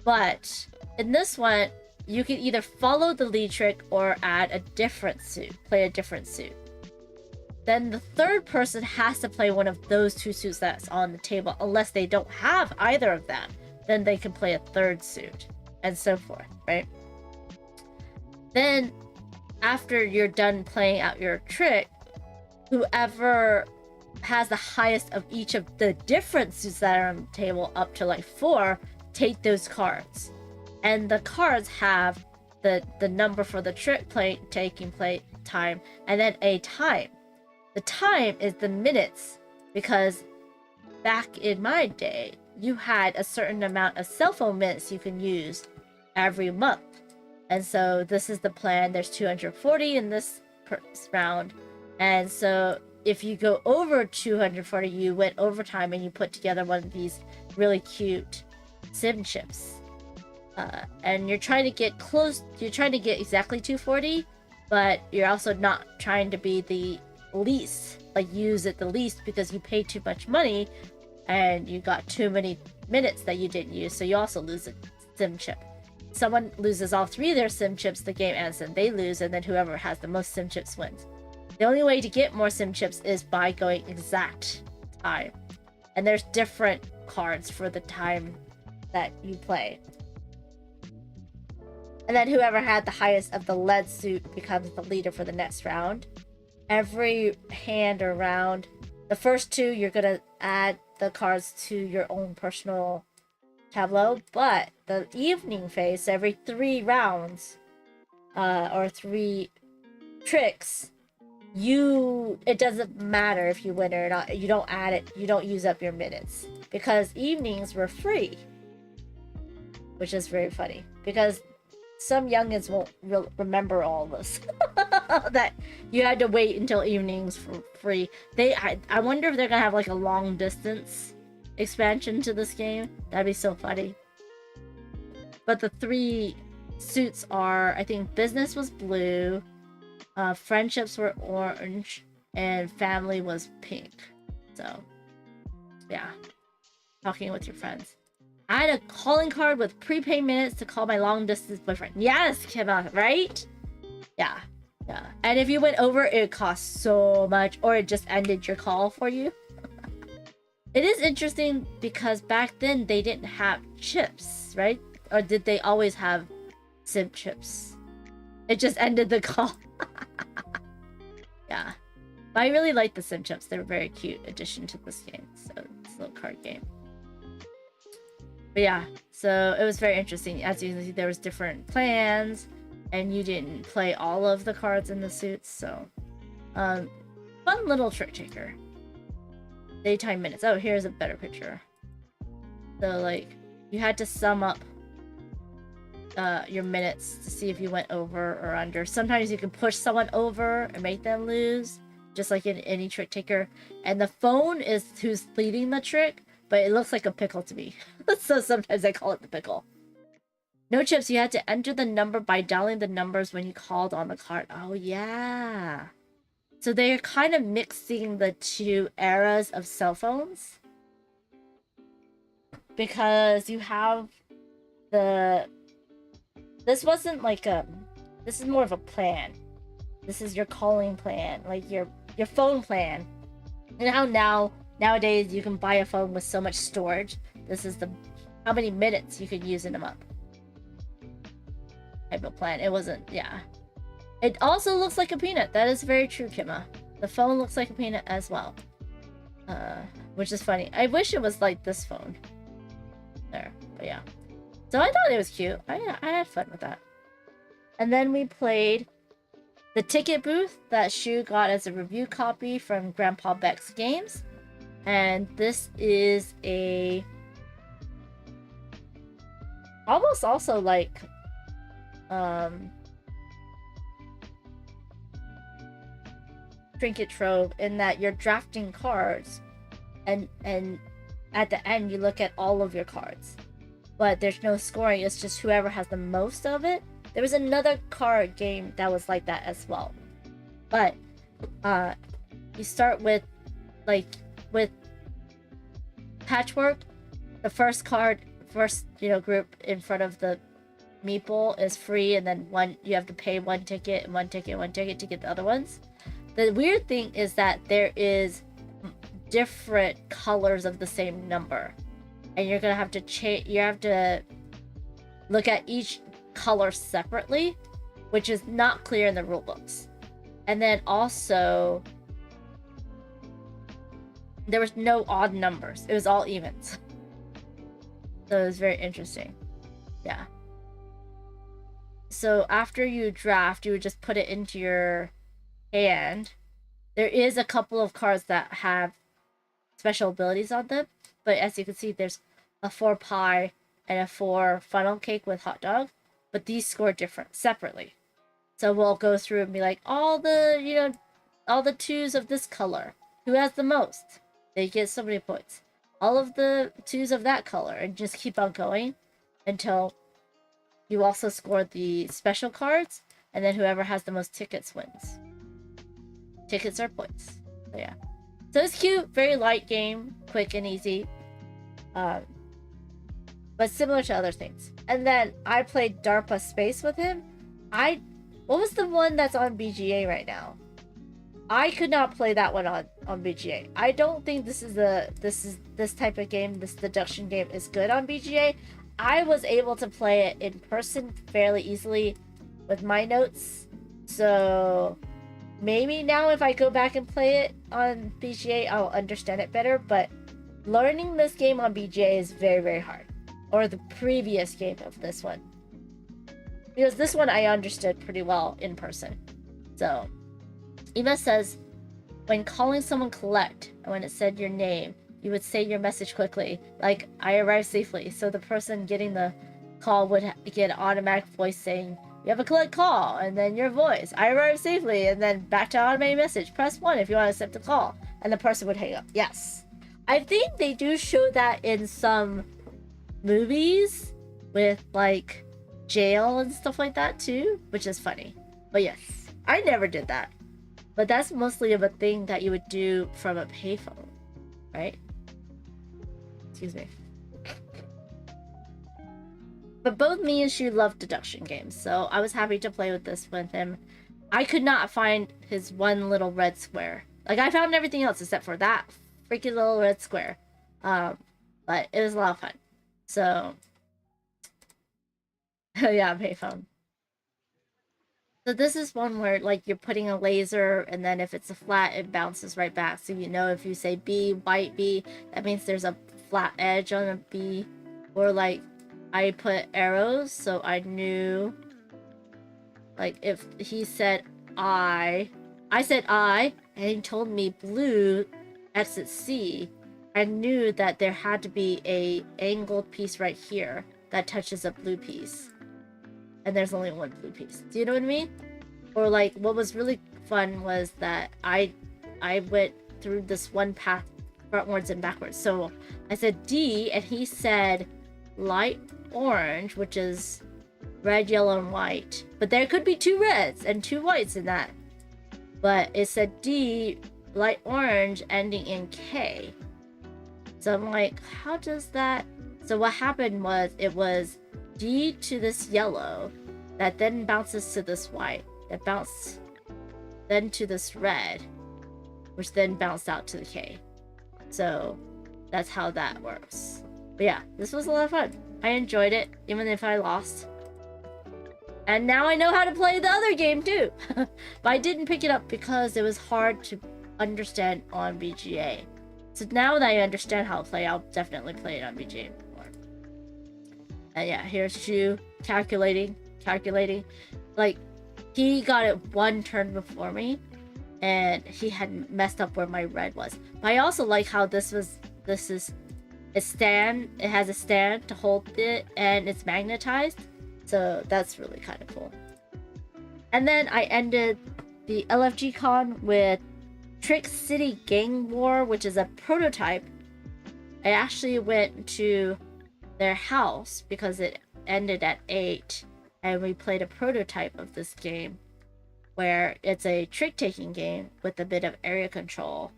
But in this one, you can either follow the lead trick or add a different suit, play a different suit. Then the third person has to play one of those two suits that's on the table, unless they don't have either of them. Then they can play a third suit, and so forth, right? Then, after you're done playing out your trick, whoever has the highest of each of the different suits that are on the table, up to like 4, take those cards. And the cards have the number for the trick taking play time, and then a time. The time is the minutes, because back in my day, you had a certain amount of cell phone minutes you can use every month. And so this is the plan. There's 240 in this round. And so if you go over 240, you went overtime and you put together one of these really cute sim chips. And you're trying to get close, you're trying to get exactly 240, but you're also not trying to be the least, like use it the least, because you paid too much money and you got too many minutes that you didn't use, so you also lose a sim chip. Someone loses all 3 of their sim chips, the game ends and they lose, and then whoever has the most sim chips wins. The only way to get more sim chips is by going exact time. And there's different cards for the time that you play. And then whoever had the highest of the lead suit becomes the leader for the next round. Every hand or round, the first 2, you're going to add the cards to your own personal tableau. But the evening phase, every 3 rounds, or 3 tricks, it doesn't matter if you win or not. You don't add it. You don't use up your minutes. Because evenings were free. Which is very funny. Because some youngins won't remember all this. That you had to wait until evenings for free. I wonder if they're gonna have like a long distance expansion to this game. That'd be so funny. But the 3 suits are, I think business was blue, friendships were orange, and family was pink. So yeah, talking with your friends. I had a calling card with prepaid minutes to call my long-distance boyfriend. Yes, Kiba, right? Yeah, yeah. And if you went over, it cost so much, or it just ended your call for you. It is interesting because back then they didn't have chips, right? Or did they always have SIM chips? It just ended the call. Yeah. But I really like the SIM chips. They're a very cute addition to this game. So it's a little card game. But yeah, so it was very interesting. As you can see, there was different plans, and you didn't play all of the cards in the suits, so fun little trick taker. Daytime minutes. Oh, here's a better picture. So like, you had to sum up your minutes to see if you went over or under. Sometimes you can push someone over and make them lose, just like in any trick taker. And the phone is who's leading the trick, but it looks like a pickle to me. So sometimes I call it the pickle. No chips, you had to enter the number by dialing the numbers when you called on the card. Oh, yeah. So they're kind of mixing the two eras of cell phones. Because you have the... This wasn't like a... This is more of a plan. This is your calling plan. Like your phone plan. You know how nowadays you can buy a phone with so much storage? This is the... How many minutes you could use in a month. Type of plan. It wasn't... Yeah. It also looks like a peanut. That is very true, Kimma. The phone looks like a peanut as well. Which is funny. I wish it was like this phone. There. But yeah. So I thought it was cute. I had fun with that. And then we played the ticket booth that Shu got as a review copy from Grandpa Beck's games. And this is a... almost also like... trinket trove in that you're drafting cards and at the end you look at all of your cards, but there's no scoring. It's just whoever has the most of it. There was another card game that was like that as well, but you start with with patchwork. The first group in front of the meeple is free, and then you have to pay one ticket to get the other ones. The weird thing is that there is different colors of the same number, and you're gonna have to you have to look at each color separately, which is not clear in the rule books. And then also there was no odd numbers. It was all evens. So it was very interesting. Yeah. So after you draft, you would just put it into your hand. There is a couple of cards that have special abilities on them, but as you can see, there's a 4 pie and a 4 funnel cake with hot dog, but these score different separately. So we'll go through and be like, all the 2s of this color, who has the most? They get so many points. All of the 2s of that color, and just keep on going until you also score the special cards, and then whoever has the most tickets wins. Tickets are points. So yeah. So it's cute, very light game, quick and easy. But similar to other things. And then I played DARPA Space with him. What was the one that's on BGA right now? I could not play that one on BGA. I don't think this type of game, this deduction game, is good on BGA. I was able to play it in person fairly easily with my notes. So maybe now if I go back and play it on BGA, I'll understand it better. But learning this game on BGA is very, very hard. Or the previous game of this one. Because this one I understood pretty well in person. So Eva says, when calling someone collect, and when it said your name, you would say your message quickly, like, I arrived safely. So the person getting the call would get an automatic voice saying, you have a collect call, and then your voice, I arrived safely, and then back to automated message. Press 1 if you want to accept the call. And the person would hang up. Yes. I think they do show that in some movies with, like, jail and stuff like that, too, which is funny. But yes, I never did that. But that's mostly of a thing that you would do from a payphone, right? Excuse me. But both me and Shu love deduction games, so I was happy to play with this with him. I could not find his one little red square. Like, I found everything else except for that freaking little red square. But it was a lot of fun. So, yeah, payphone. So this is one where, like, you're putting a laser, and then if it's a flat, it bounces right back. So you know if you say B, white B, that means there's a flat edge on a B. Or, like, I put arrows, so I knew, like, if he said I said I, and he told me blue, exit C, I knew that there had to be a angled piece right here that touches a blue piece. And there's only one blue piece. Do you know what I mean? Or, like, what was really fun was that I went through this one path frontwards and backwards. So I said D, and he said light orange, which is red, yellow, and white. But there could be 2 reds and 2 whites in that. But it said D, light orange, ending in K. So I'm like, how does that... So what happened was, it was D to this yellow, that then bounces to this white, that bounced then to this red, which then bounced out to the K. So that's how that works. But yeah, this was a lot of fun. I enjoyed it, even if I lost. And now I know how to play the other game too. But I didn't pick it up because it was hard to understand on BGA. So now that I understand how to play, I'll definitely play it on BGA more. And yeah, here's Shu calculating. Like, he got it 1 turn before me, and he had messed up where my red was. But I also like how this is a stand. It has a stand to hold it, and it's magnetized. So that's really kind of cool. And then I ended the LFG con with Trick City Gang War, which is a prototype. I actually went to their house because it ended at 8, and we played a prototype of this game where it's a trick-taking game with a bit of area control,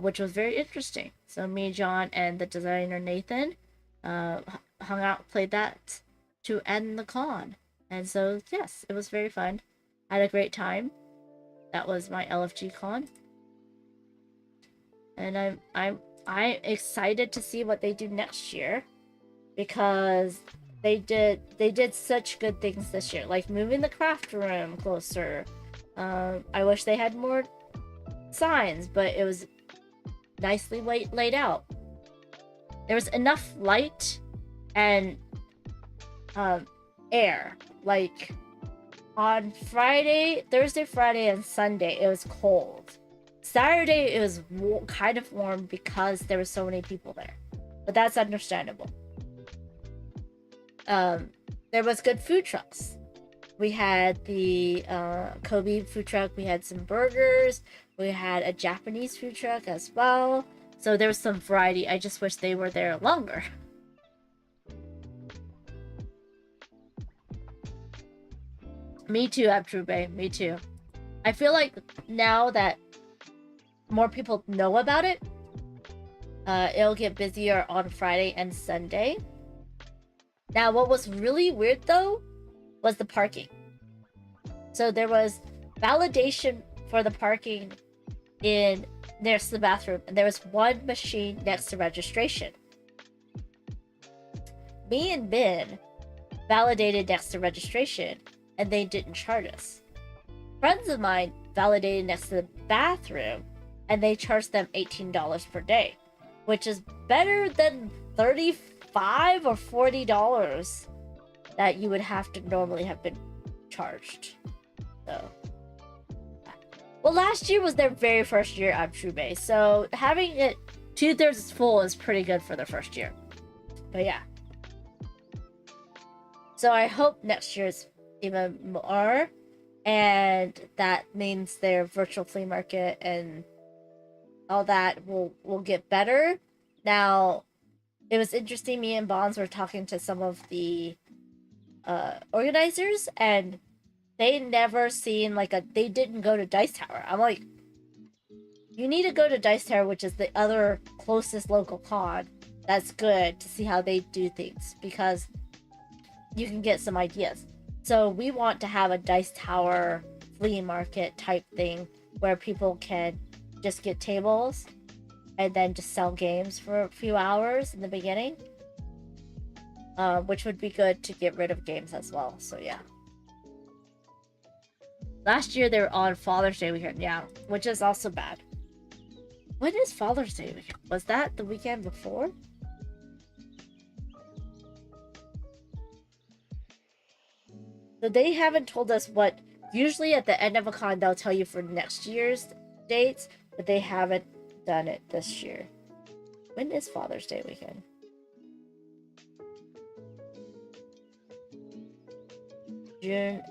which was very interesting. So me, John, and the designer Nathan hung out, played that to end the con. And so yes, it was very fun. I had a great time. That was my LFG con. And I'm excited to see what they do next year, because they did such good things this year, like moving the craft room closer. I wish they had more signs, but it was nicely laid out. There was enough light and air. Like on Thursday, Friday, and Sunday, it was cold. Saturday, it was kind of warm because there were so many people there, but that's understandable. There was good food trucks. We had the Kobe food truck. We had some burgers. We had a Japanese food truck as well. So there was some variety. I just wish they were there longer. Me too, Abtrube. Me too. I feel like now that more people know about it, it'll get busier on Friday and Sunday. Now, what was really weird though was the parking. So there was validation for the parking next to the bathroom, and there was 1 machine next to registration. Me and Ben validated next to registration, and they didn't charge us. Friends of mine validated next to the bathroom, and they charged them $18 per day, which is better than $35 or $40 that you would have to normally have been charged. So, well, last year was their very first year at Trube, so having it 2/3 full is pretty good for their first year. But yeah. So I hope next year is even more, and that means their virtual flea market and all that will get better. Now, it was interesting, me and Bonds were talking to some of the organizers, and they never seen they didn't go to Dice Tower. I'm like, you need to go to Dice Tower, which is the other closest local con that's good, to see how they do things, because you can get some ideas. So we want to have a Dice Tower flea market type thing where people can just get tables and then just sell games for a few hours in the beginning, which would be good to get rid of games as well. So yeah. Last year they were on Father's Day weekend, yeah, which is also bad. When is Father's Day weekend? Was that the weekend before? So they haven't told us what. Usually at the end of a con they'll tell you for next year's dates, but they haven't done it this year. When is Father's Day weekend? June.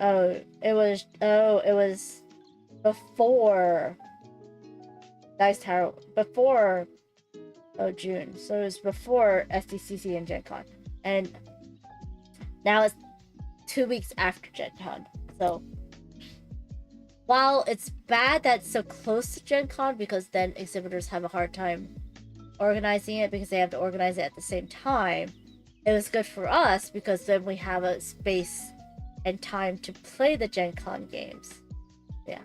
It was before Dice Tower, before June. So it was before SDCC and Gen Con. And now it's 2 weeks after Gen Con. So while it's bad that it's so close to Gen Con, because then exhibitors have a hard time organizing it because they have to organize it at the same time, it was good for us because then we have a space and time to play the Gen Con games. Yeah.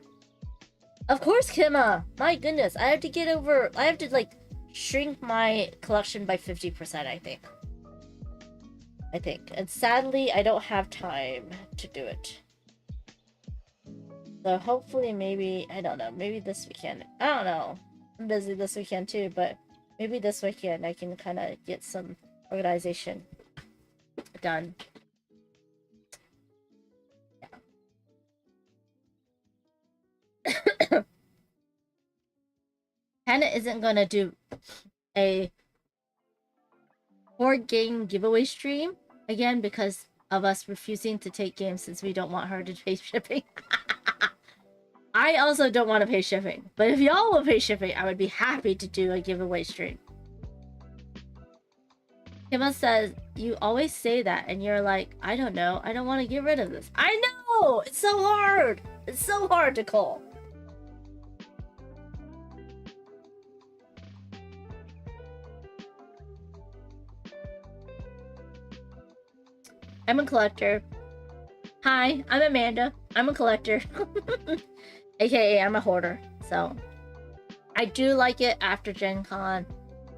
Of course, Kima! My goodness, I have to like shrink my collection by 50%, I think. And sadly, I don't have time to do it. So hopefully, maybe, I don't know, maybe this weekend. I don't know. I'm busy this weekend too, but maybe this weekend I can kind of get some organization done. Yeah. Panda isn't gonna do a board game giveaway stream again because of us refusing to take games since we don't want her to pay shipping. I also don't want to pay shipping, but if y'all will pay shipping, I would be happy to do a giveaway stream. Kima says, you always say that, and you're like, I don't know, I don't want to get rid of this. I know! It's so hard! It's so hard to call. I'm a collector. Hi, I'm Amanda. I'm a collector. AKA, I'm a hoarder. So, I do like it after Gen Con.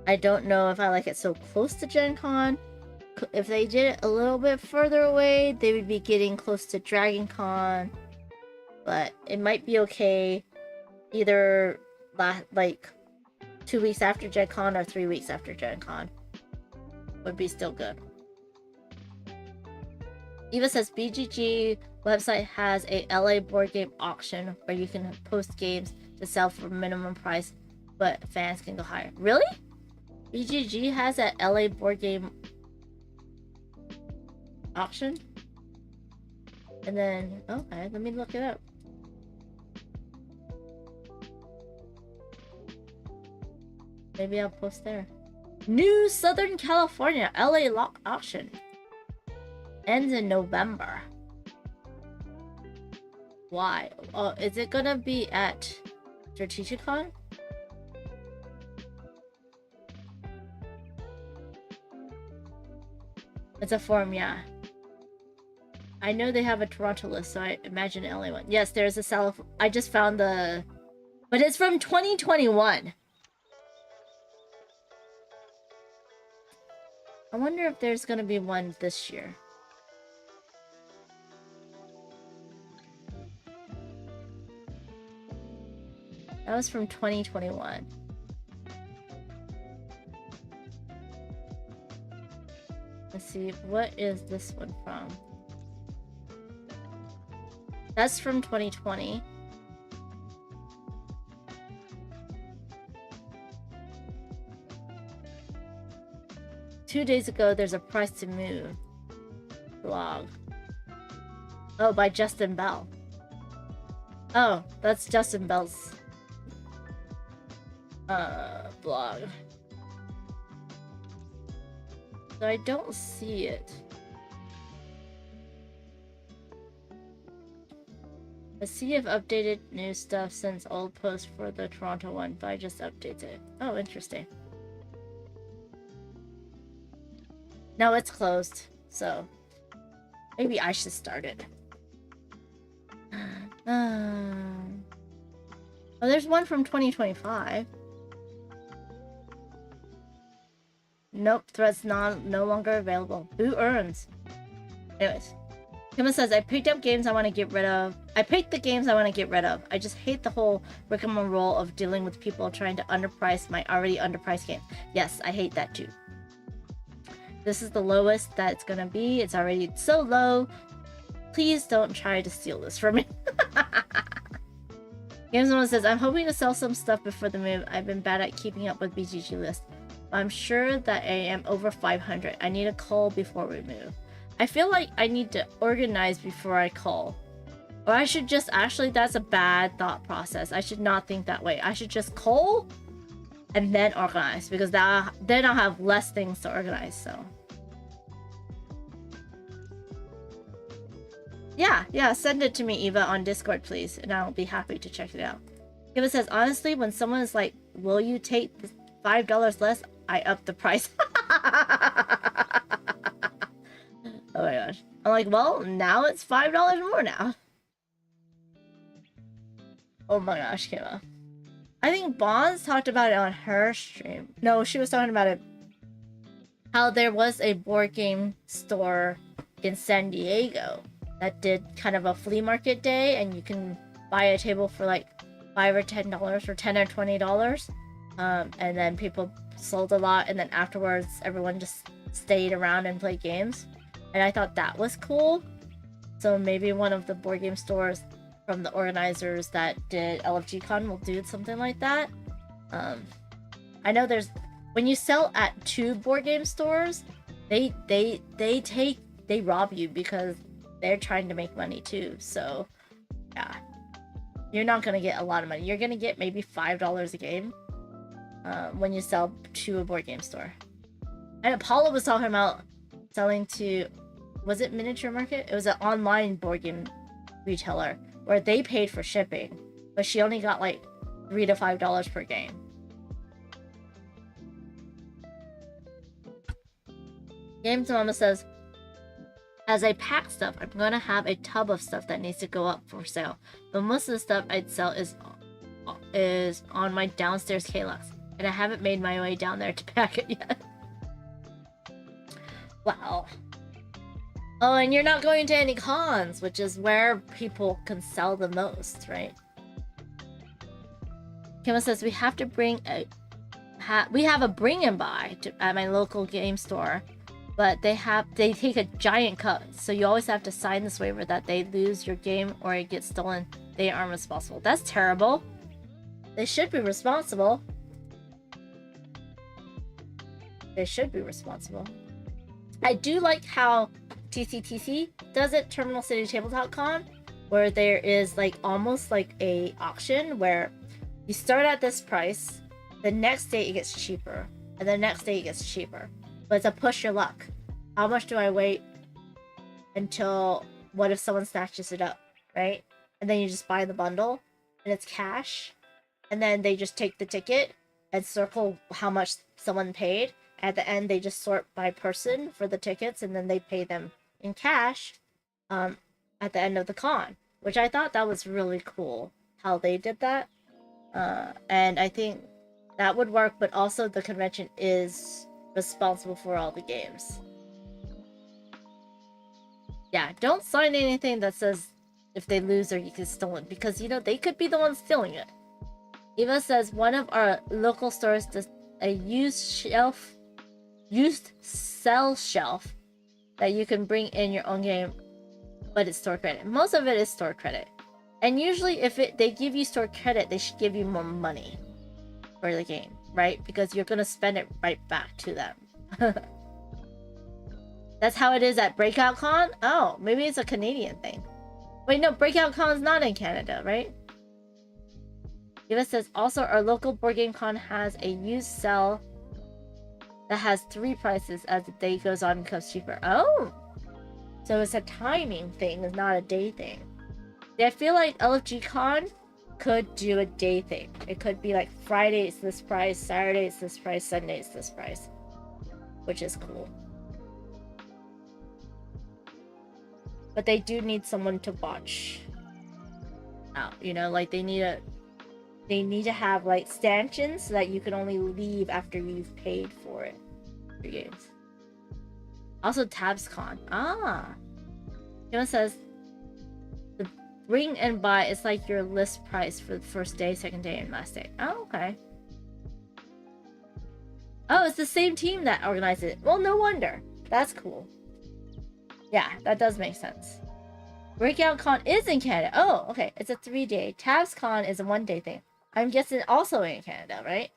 I don't know if I like it so close to Gen Con. If they did it a little bit further away, they would be getting close to Dragon Con. But it might be okay either like 2 weeks after Gen Con or 3 weeks after Gen Con. Would be still good. Eva says BGG website has a LA board game auction where you can post games to sell for minimum price, but fans can go higher. Really? BGG has a LA board game auction? And then, okay, let me look it up. Maybe I'll post there. New Southern California LA lock auction. Ends in November. Why? Oh, is it gonna be at Strategicon? It's a forum, yeah. I know they have a Toronto list, so I imagine LA one. Yes, there's a Salif. I just found the... But it's from 2021. I wonder if there's gonna be one this year. That was from 2021. Let's see, what is this one from? That's from 2020. Two days ago, there's a price to move blog. Oh, by Justin Bell. Oh, that's Justin Bell's blog. So I don't see it. Let's see if updated new stuff since old post for the Toronto one, but I just updated it. Oh, interesting. No, it's closed, so maybe I should start it. Oh, there's one from 2025. Nope, threats no longer available. Who earns? Anyways, Kima says, I picked up games I want to get rid of. I picked the games I want to get rid of. I just hate the whole rigmarole of dealing with people trying to underprice my already underpriced game. Yes, I hate that too. This is the lowest that it's gonna be. It's already so low. Please don't try to steal this from me. Games1 says, I'm hoping to sell some stuff before the move. I've been bad at keeping up with BGG list. I'm sure that I am over 500. I need a call before we move. I feel like I need to organize before I call. Or I should just, actually, that's a bad thought process. I should not think that way. I should just call and then organize, because then I'll have less things to organize, so. Yeah, send it to me, Eva, on Discord, please, and I'll be happy to check it out. Eva says, honestly, when someone is like, will you take the $5 less? I up the price. Oh my gosh. I'm like, well, now it's $5 more now. Oh my gosh, Kayla. I think Bonds talked about it on her stream. No, she was talking about it. How there was a board game store in San Diego that did kind of a flea market day, and you can buy a table for like $5 or $10 or $10 or $20. And then people sold a lot, and then afterwards everyone just stayed around and played games. And I thought that was cool. So maybe one of the board game stores from the organizers that did LFG Con will do something like that. I know there's, when you sell at 2 board game stores, they rob you because they're trying to make money too. So yeah, you're not gonna get a lot of money. You're gonna get maybe $5 a game when you sell to a board game store. And Apollo was talking about selling to, was it Miniature Market? It was an online board game retailer where they paid for shipping, but she only got like $3 to $5 per game. Games Mama says, as I pack stuff, I'm gonna have a tub of stuff that needs to go up for sale, but most of the stuff I'd sell is on my downstairs Klux, and I haven't made my way down there to pack it yet. Wow. Oh, and you're not going to any cons, which is where people can sell the most, right? Kima says we have to bring a we have a bring and buy at my local game store, but they take a giant cut, so you always have to sign this waiver that they lose your game or it gets stolen. They aren't responsible. That's terrible. They should be responsible. They should be responsible. I do like how TCTC does it, Terminal City Tabletop Con, where there is like almost like a auction where you start at this price, the next day it gets cheaper, and the next day it gets cheaper. But it's a push your luck. How much do I wait until, what if someone snatches it up, right? And then you just buy the bundle, and it's cash, and then they just take the ticket and circle how much someone paid. At the end, they just sort by person for the tickets, and then they pay them in cash at the end of the con, which I thought that was really cool how they did that. And I think that would work, but also the convention is responsible for all the games. Yeah, don't sign anything that says if they lose or you get stolen, because, you know, they could be the ones stealing it. Eva says one of our local stores does a used sell shelf that you can bring in your own game, but it's store credit. Most of it is store credit. And usually if they give you store credit, they should give you more money for the game, right? Because you're gonna spend it right back to them. That's how it is at Breakout Con? Oh, maybe it's a Canadian thing. Wait, no, Breakout Con's not in Canada, right? Eva says, also our local board game con has a used sell that has 3 prices as the day goes on and becomes cheaper. Oh! So it's a timing thing, it's not a day thing. I feel like LFG Con could do a day thing. It could be like Friday it's this price, Saturday it's this price, Sunday it's this price. Which is cool. But they do need someone to watch out, you know, like they need to have like stanchions so that you can only leave after you've paid for it. For games. Also TabsCon. Ah. Kima says the bring and buy is like your list price for the first day, second day, and last day. Oh, okay. Oh, it's the same team that organized it. Well, no wonder. That's cool. Yeah, that does make sense. Breakout Con is in Canada. Oh, okay. It's a 3-day. TabsCon is a 1-day thing. I'm guessing also in Canada, right?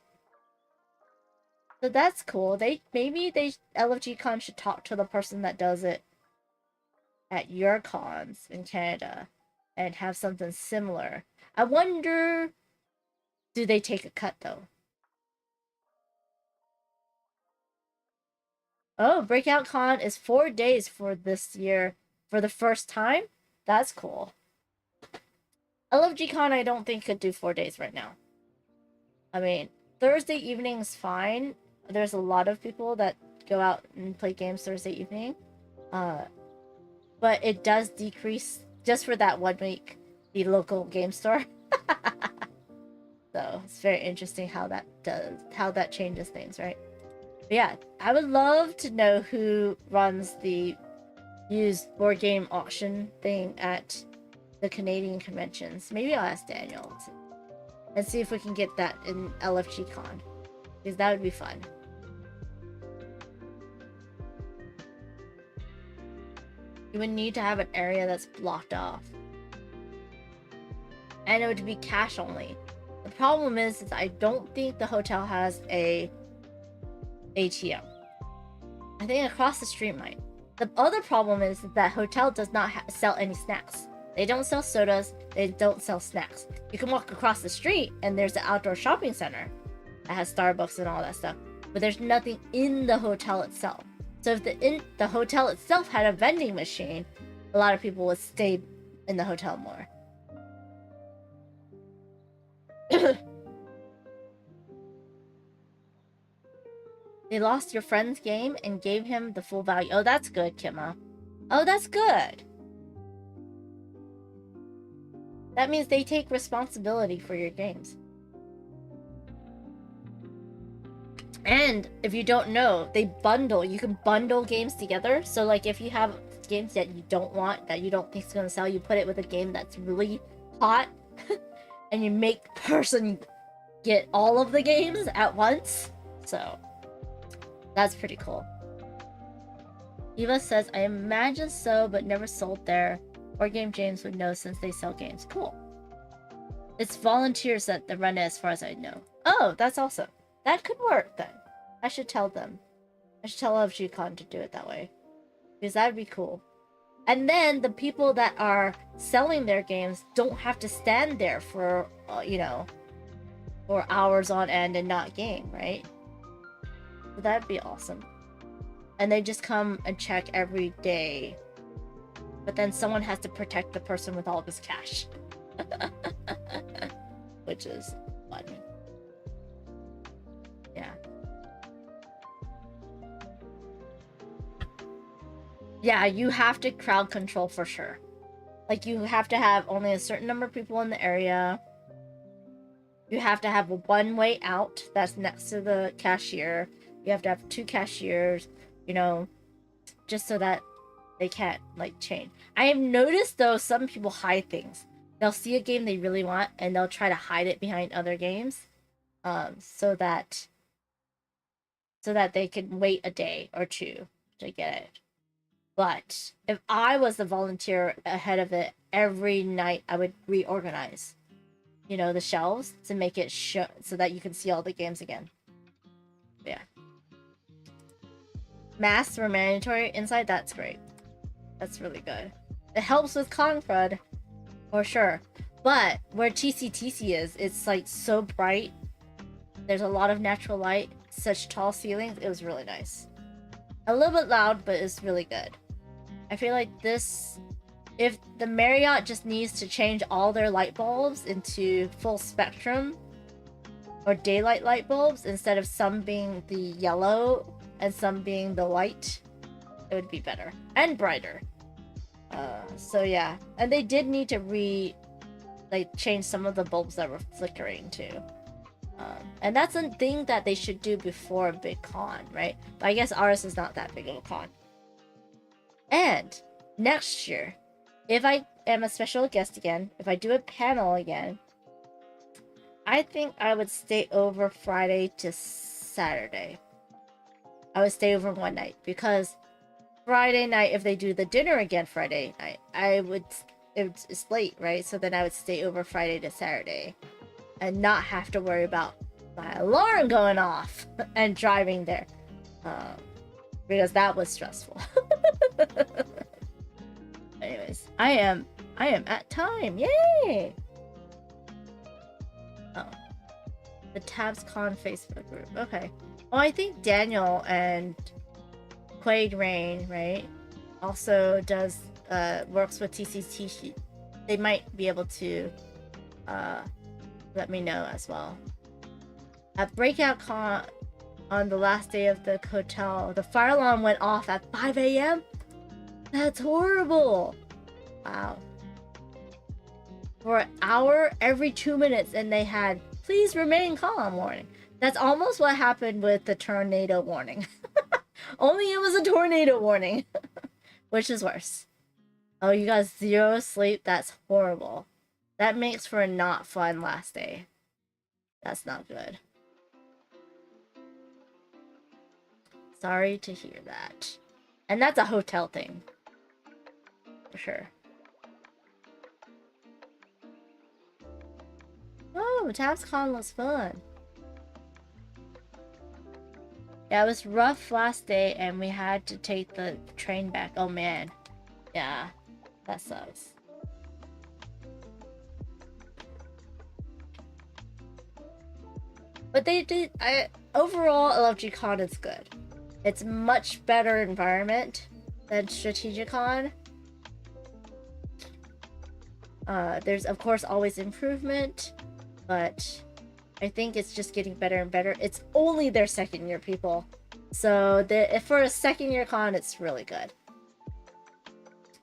So that's cool. Maybe LFG Con should talk to the person that does it at your cons in Canada and have something similar. I wonder, do they take a cut though? Oh, Breakout Con is 4 days for this year for the first time. That's cool. LFG Con I don't think could do 4 days right now. I mean, Thursday evening's fine. There's a lot of people that go out and play games Thursday evening. But it does decrease just for that 1 week the local game store. So it's very interesting how that changes things, right? But yeah, I would love to know who runs the used board game auction thing at the Canadian conventions. Maybe I'll ask Daniel and see if we can get that in LFG Con, because that would be fun. You would need to have an area that's blocked off, and it would be cash only. The problem is I don't think the hotel has a ATM. I think across the street might. The other problem is that hotel does not sell any snacks. They don't sell sodas. They don't sell snacks. You can walk across the street and there's the outdoor shopping center that has Starbucks and all that stuff, but there's nothing in the hotel itself. So if the hotel itself had a vending machine, a lot of people would stay in the hotel more. They lost your friend's game and gave him the full value. Oh, that's good, Kima. Oh, that's good. That means they take responsibility for your games. And if you don't know, they bundle. You can bundle games together. So like if you have games that you don't want, that you don't think is going to sell, you put it with a game that's really hot and you make the person get all of the games at once. So that's pretty cool. Eva says, I imagine so, but never sold there. Or Game James would know since they sell games. Cool. It's volunteers that run it as far as I know. Oh, that's awesome. That could work then. I should tell them. I should tell LFGCon to do it that way. Because that would be cool. And then the people that are selling their games don't have to stand there for, for hours on end and not game, right? So that'd be awesome. And they just come and check every day. But then someone has to protect the person with all of his cash. Which is fun. Yeah. Yeah, you have to crowd control for sure. Like, you have to have only a certain number of people in the area. You have to have a one-way out that's next to the cashier. You have to have 2 cashiers, just so that they can't, change. I have noticed, though, some people hide things. They'll see a game they really want, and they'll try to hide it behind other games, so that they can wait a day or 2 to get it. But if I was the volunteer ahead of it, every night I would reorganize, the shelves to make it so that you can see all the games again. Yeah. Masks were mandatory inside. That's great. That's really good. It helps with con crud, for sure. But where TCTC is, it's so bright. There's a lot of natural light, such tall ceilings. It was really nice. A little bit loud, but it's really good. I feel like this, if the Marriott just needs to change all their light bulbs into full spectrum or daylight light bulbs instead of some being the yellow and some being the white, it would be better and brighter. So yeah, and they did need to change some of the bulbs that were flickering too. And that's a thing that they should do before a big con, right? But I guess ours is not that big of a con. And next year, if I am a special guest again, if I do a panel again, I think I would stay over Friday to Saturday. I would stay over one night, because Friday night, if they do the dinner again Friday night, it's late, right? So then I would stay over Friday to Saturday and not have to worry about my alarm going off and driving there, because that was stressful. Anyways, I am at time. Yay! Oh, the TabsCon Facebook group. Okay. Well, I think Daniel and Quaid Rain, right, also does works with TCT, they might be able to let me know as well. At Breakout Con on the last day of the hotel, the fire alarm went off at 5 a.m. That's horrible. Wow. For an hour every 2 minutes, and they had please remain calm warning. That's almost what happened with the tornado warning. Only it was a tornado warning. Which is worse. Oh, you got 0 sleep? That's horrible. That makes for a not fun last day. That's not good. Sorry to hear that. And that's a hotel thing. For sure. Oh, TabsCon was fun. Yeah, it was rough last day and we had to take the train back. Oh man. Yeah, that sucks. But they did, overall, LFG Con is good. It's much better environment than Strategicon. There's of course always improvement, but I think it's just getting better and better. It's only their second year, people. So for a second year con, it's really good.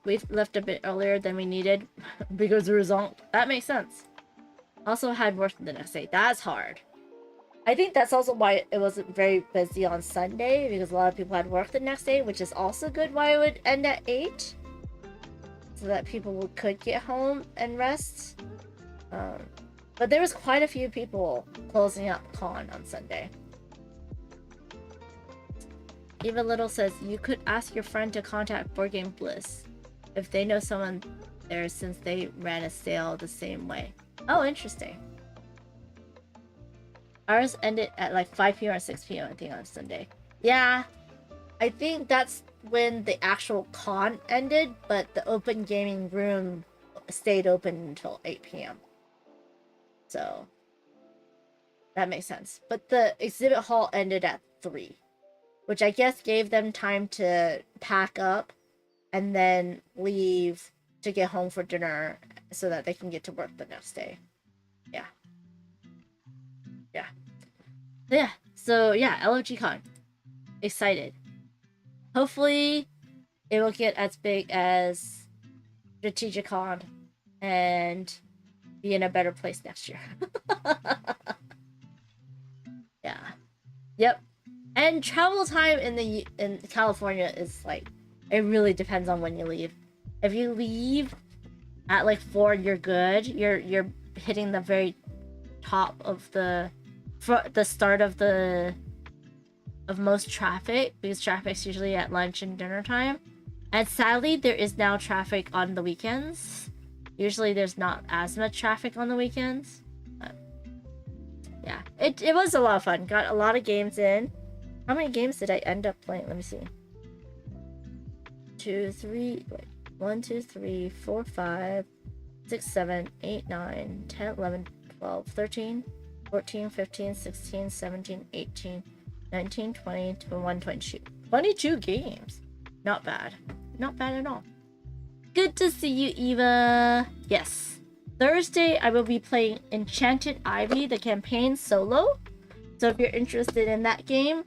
We've left a bit earlier than we needed because the result. That makes sense. Also had work the next day. That's hard. I think that's also why it wasn't very busy on Sunday, because a lot of people had work the next day, which is also good why it would end at 8. So that people could get home and rest. But there was quite a few people closing up con on Sunday. Eva Little says, you could ask your friend to contact Board Game Bliss if they know someone there since they ran a sale the same way. Oh, interesting. Ours ended at like 5 p.m. or 6 p.m. I think on Sunday. Yeah, I think that's when the actual con ended, but the open gaming room stayed open until 8 p.m. So that makes sense. But the exhibit hall ended at 3, which I guess gave them time to pack up and then leave to get home for dinner so that they can get to work the next day. Yeah. Yeah. Yeah. So yeah, LFG Con. Excited. Hopefully it will get as big as Strategicon and be in a better place next year. Yeah. Yep. And travel time in California is like, it really depends on when you leave. If you leave at like 4, you're good. You're hitting the very top of the start of most traffic, because traffic's usually at lunch and dinner time. And sadly, there is now traffic on the weekends. Usually there's not as much traffic on the weekends. But yeah, it was a lot of fun. Got a lot of games in. How many games did I end up playing? Let me see. 1, 2, 3, 4, 5, 6, 7, 8, 9, 10, 11, 12, 13, 14, 15, 16, 17, 18, 19, 20, 21, 22. 22 games. Not bad. Not bad at all. Good to see you, Eva. Yes. Thursday, I will be playing Enchanted Ivy, the campaign solo. So if you're interested in that game,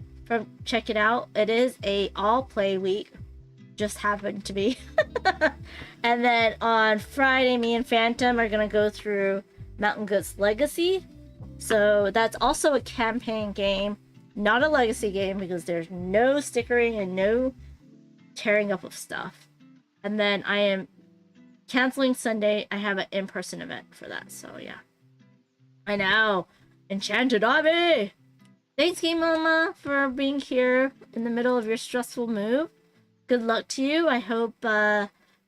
check it out. It is a all-play week. Just happened to be. And then on Friday, me and Phantom are going to go through Mountain Goat's Legacy. So that's also a campaign game, not a legacy game, because there's no stickering and no tearing up of stuff. And then I am canceling Sunday. I have an in-person event for that, so yeah. I know. Enchanted Ivy! Thanks, Game Mama, for being here in the middle of your stressful move. Good luck to you. I hope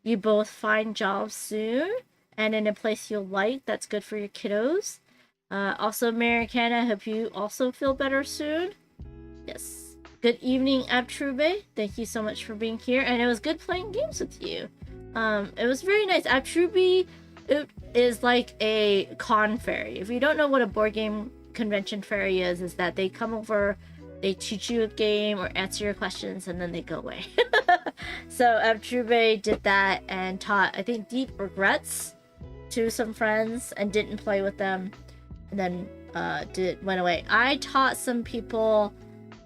you both find jobs soon and in a place you'll like that's good for your kiddos. Also, Americana, I hope you also feel better soon. Yes. Good evening, Abtrube. Thank you so much for being here, and it was good playing games with you. It was very nice. Abtrube is like a con fairy. If you don't know what a board game convention fairy is that they come over, they teach you a game or answer your questions, and then they go away. So Trube did that and taught, I think, Deep Regrets to some friends and didn't play with them, and then went away. I taught some people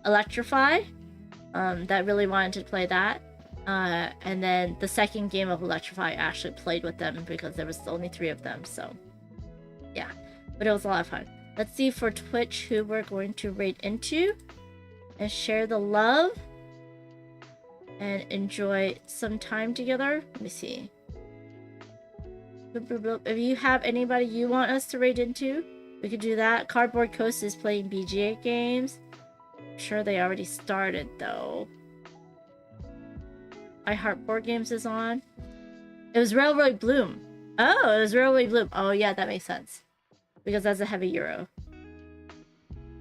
Electrify that really wanted to play that. And then the second game of Electrify, I actually played with them because there was only 3 of them. So yeah, but it was a lot of fun. Let's see for Twitch who we're going to raid into and share the love and enjoy some time together. Let me see. If you have anybody you want us to raid into, we could do that. Cardboard Coast is playing BGA games. I'm sure they already started though. I Heart Board Games is on. It was Railroad Bloom. Oh, it was Railway Bloom. Oh yeah, that makes sense. Because that's a heavy euro.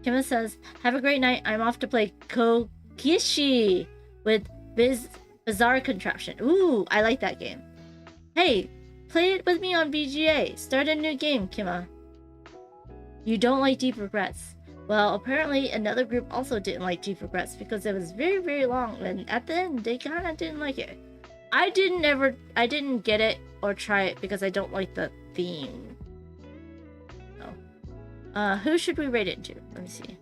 Kima says, have a great night. I'm off to play Kokishi with Bizarre Contraption. Ooh, I like that game. Hey, play it with me on BGA. Start a new game, Kima. You don't like Deep Regrets. Well, apparently another group also didn't like Deep Regrets because it was very, very long, and at the end they kind of didn't like it. I didn't get it or try it because I don't like the theme. So, who should we rate it to? Let me see.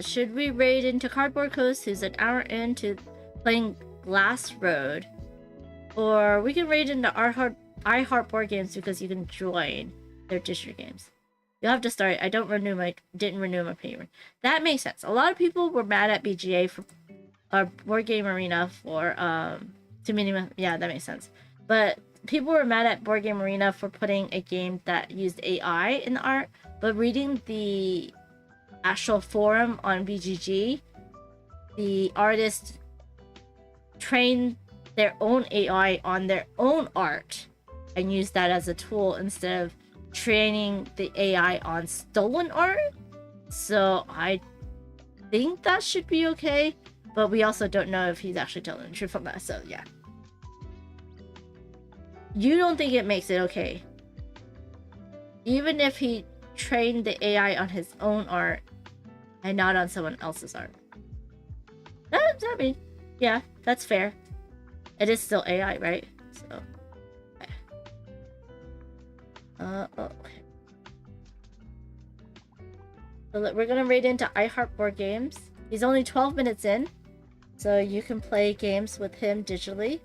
Should we raid into Cardboard Coast, who's an hour into playing Glass Road, or we can raid into I Heart Board Games because you can join their district games. You'll have to start. I didn't renew my payment. That makes sense. A lot of people were mad at BGA for Board Game Arena for too many. Yeah, that makes sense. But people were mad at Board Game Arena for putting a game that used AI in the art. But reading the actual forum on BGG, the artists trained their own AI on their own art and used that as a tool instead of training the AI on stolen art. So I think that should be okay, but we also don't know if he's actually telling the truth on that. So yeah, you don't think it makes it okay even if he trained the AI on his own art and not on someone else's art? I mean, yeah, that's fair. It is still AI, right? So okay. So we're gonna raid into I Heart Board Games. He's only 12 minutes in, so you can play games with him digitally.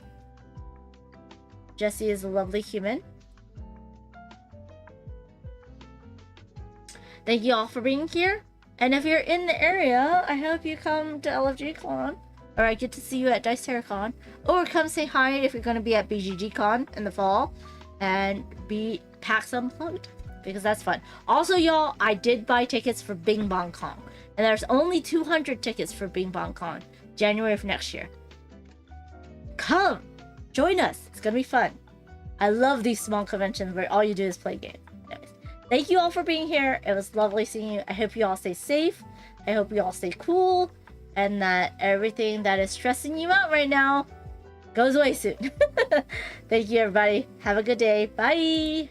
Jesse is a lovely human. Thank you all for being here. And if you're in the area, I hope you come to LFG Con, or I get to see you at Dice Terror Con, or come say hi if you're gonna be at BGG Con in the fall, and be PAX Unplugged, because that's fun. Also, y'all, I did buy tickets for Bing Bong Con, and there's only 200 tickets for Bing Bong Con, January of next year. Come, join us. It's gonna be fun. I love these small conventions where all you do is play games. Anyways, thank you all for being here. It was lovely seeing you. I hope you all stay safe. I hope you all stay cool, and that everything that is stressing you out right now goes away soon. Thank you, everybody. Have a good day. Bye.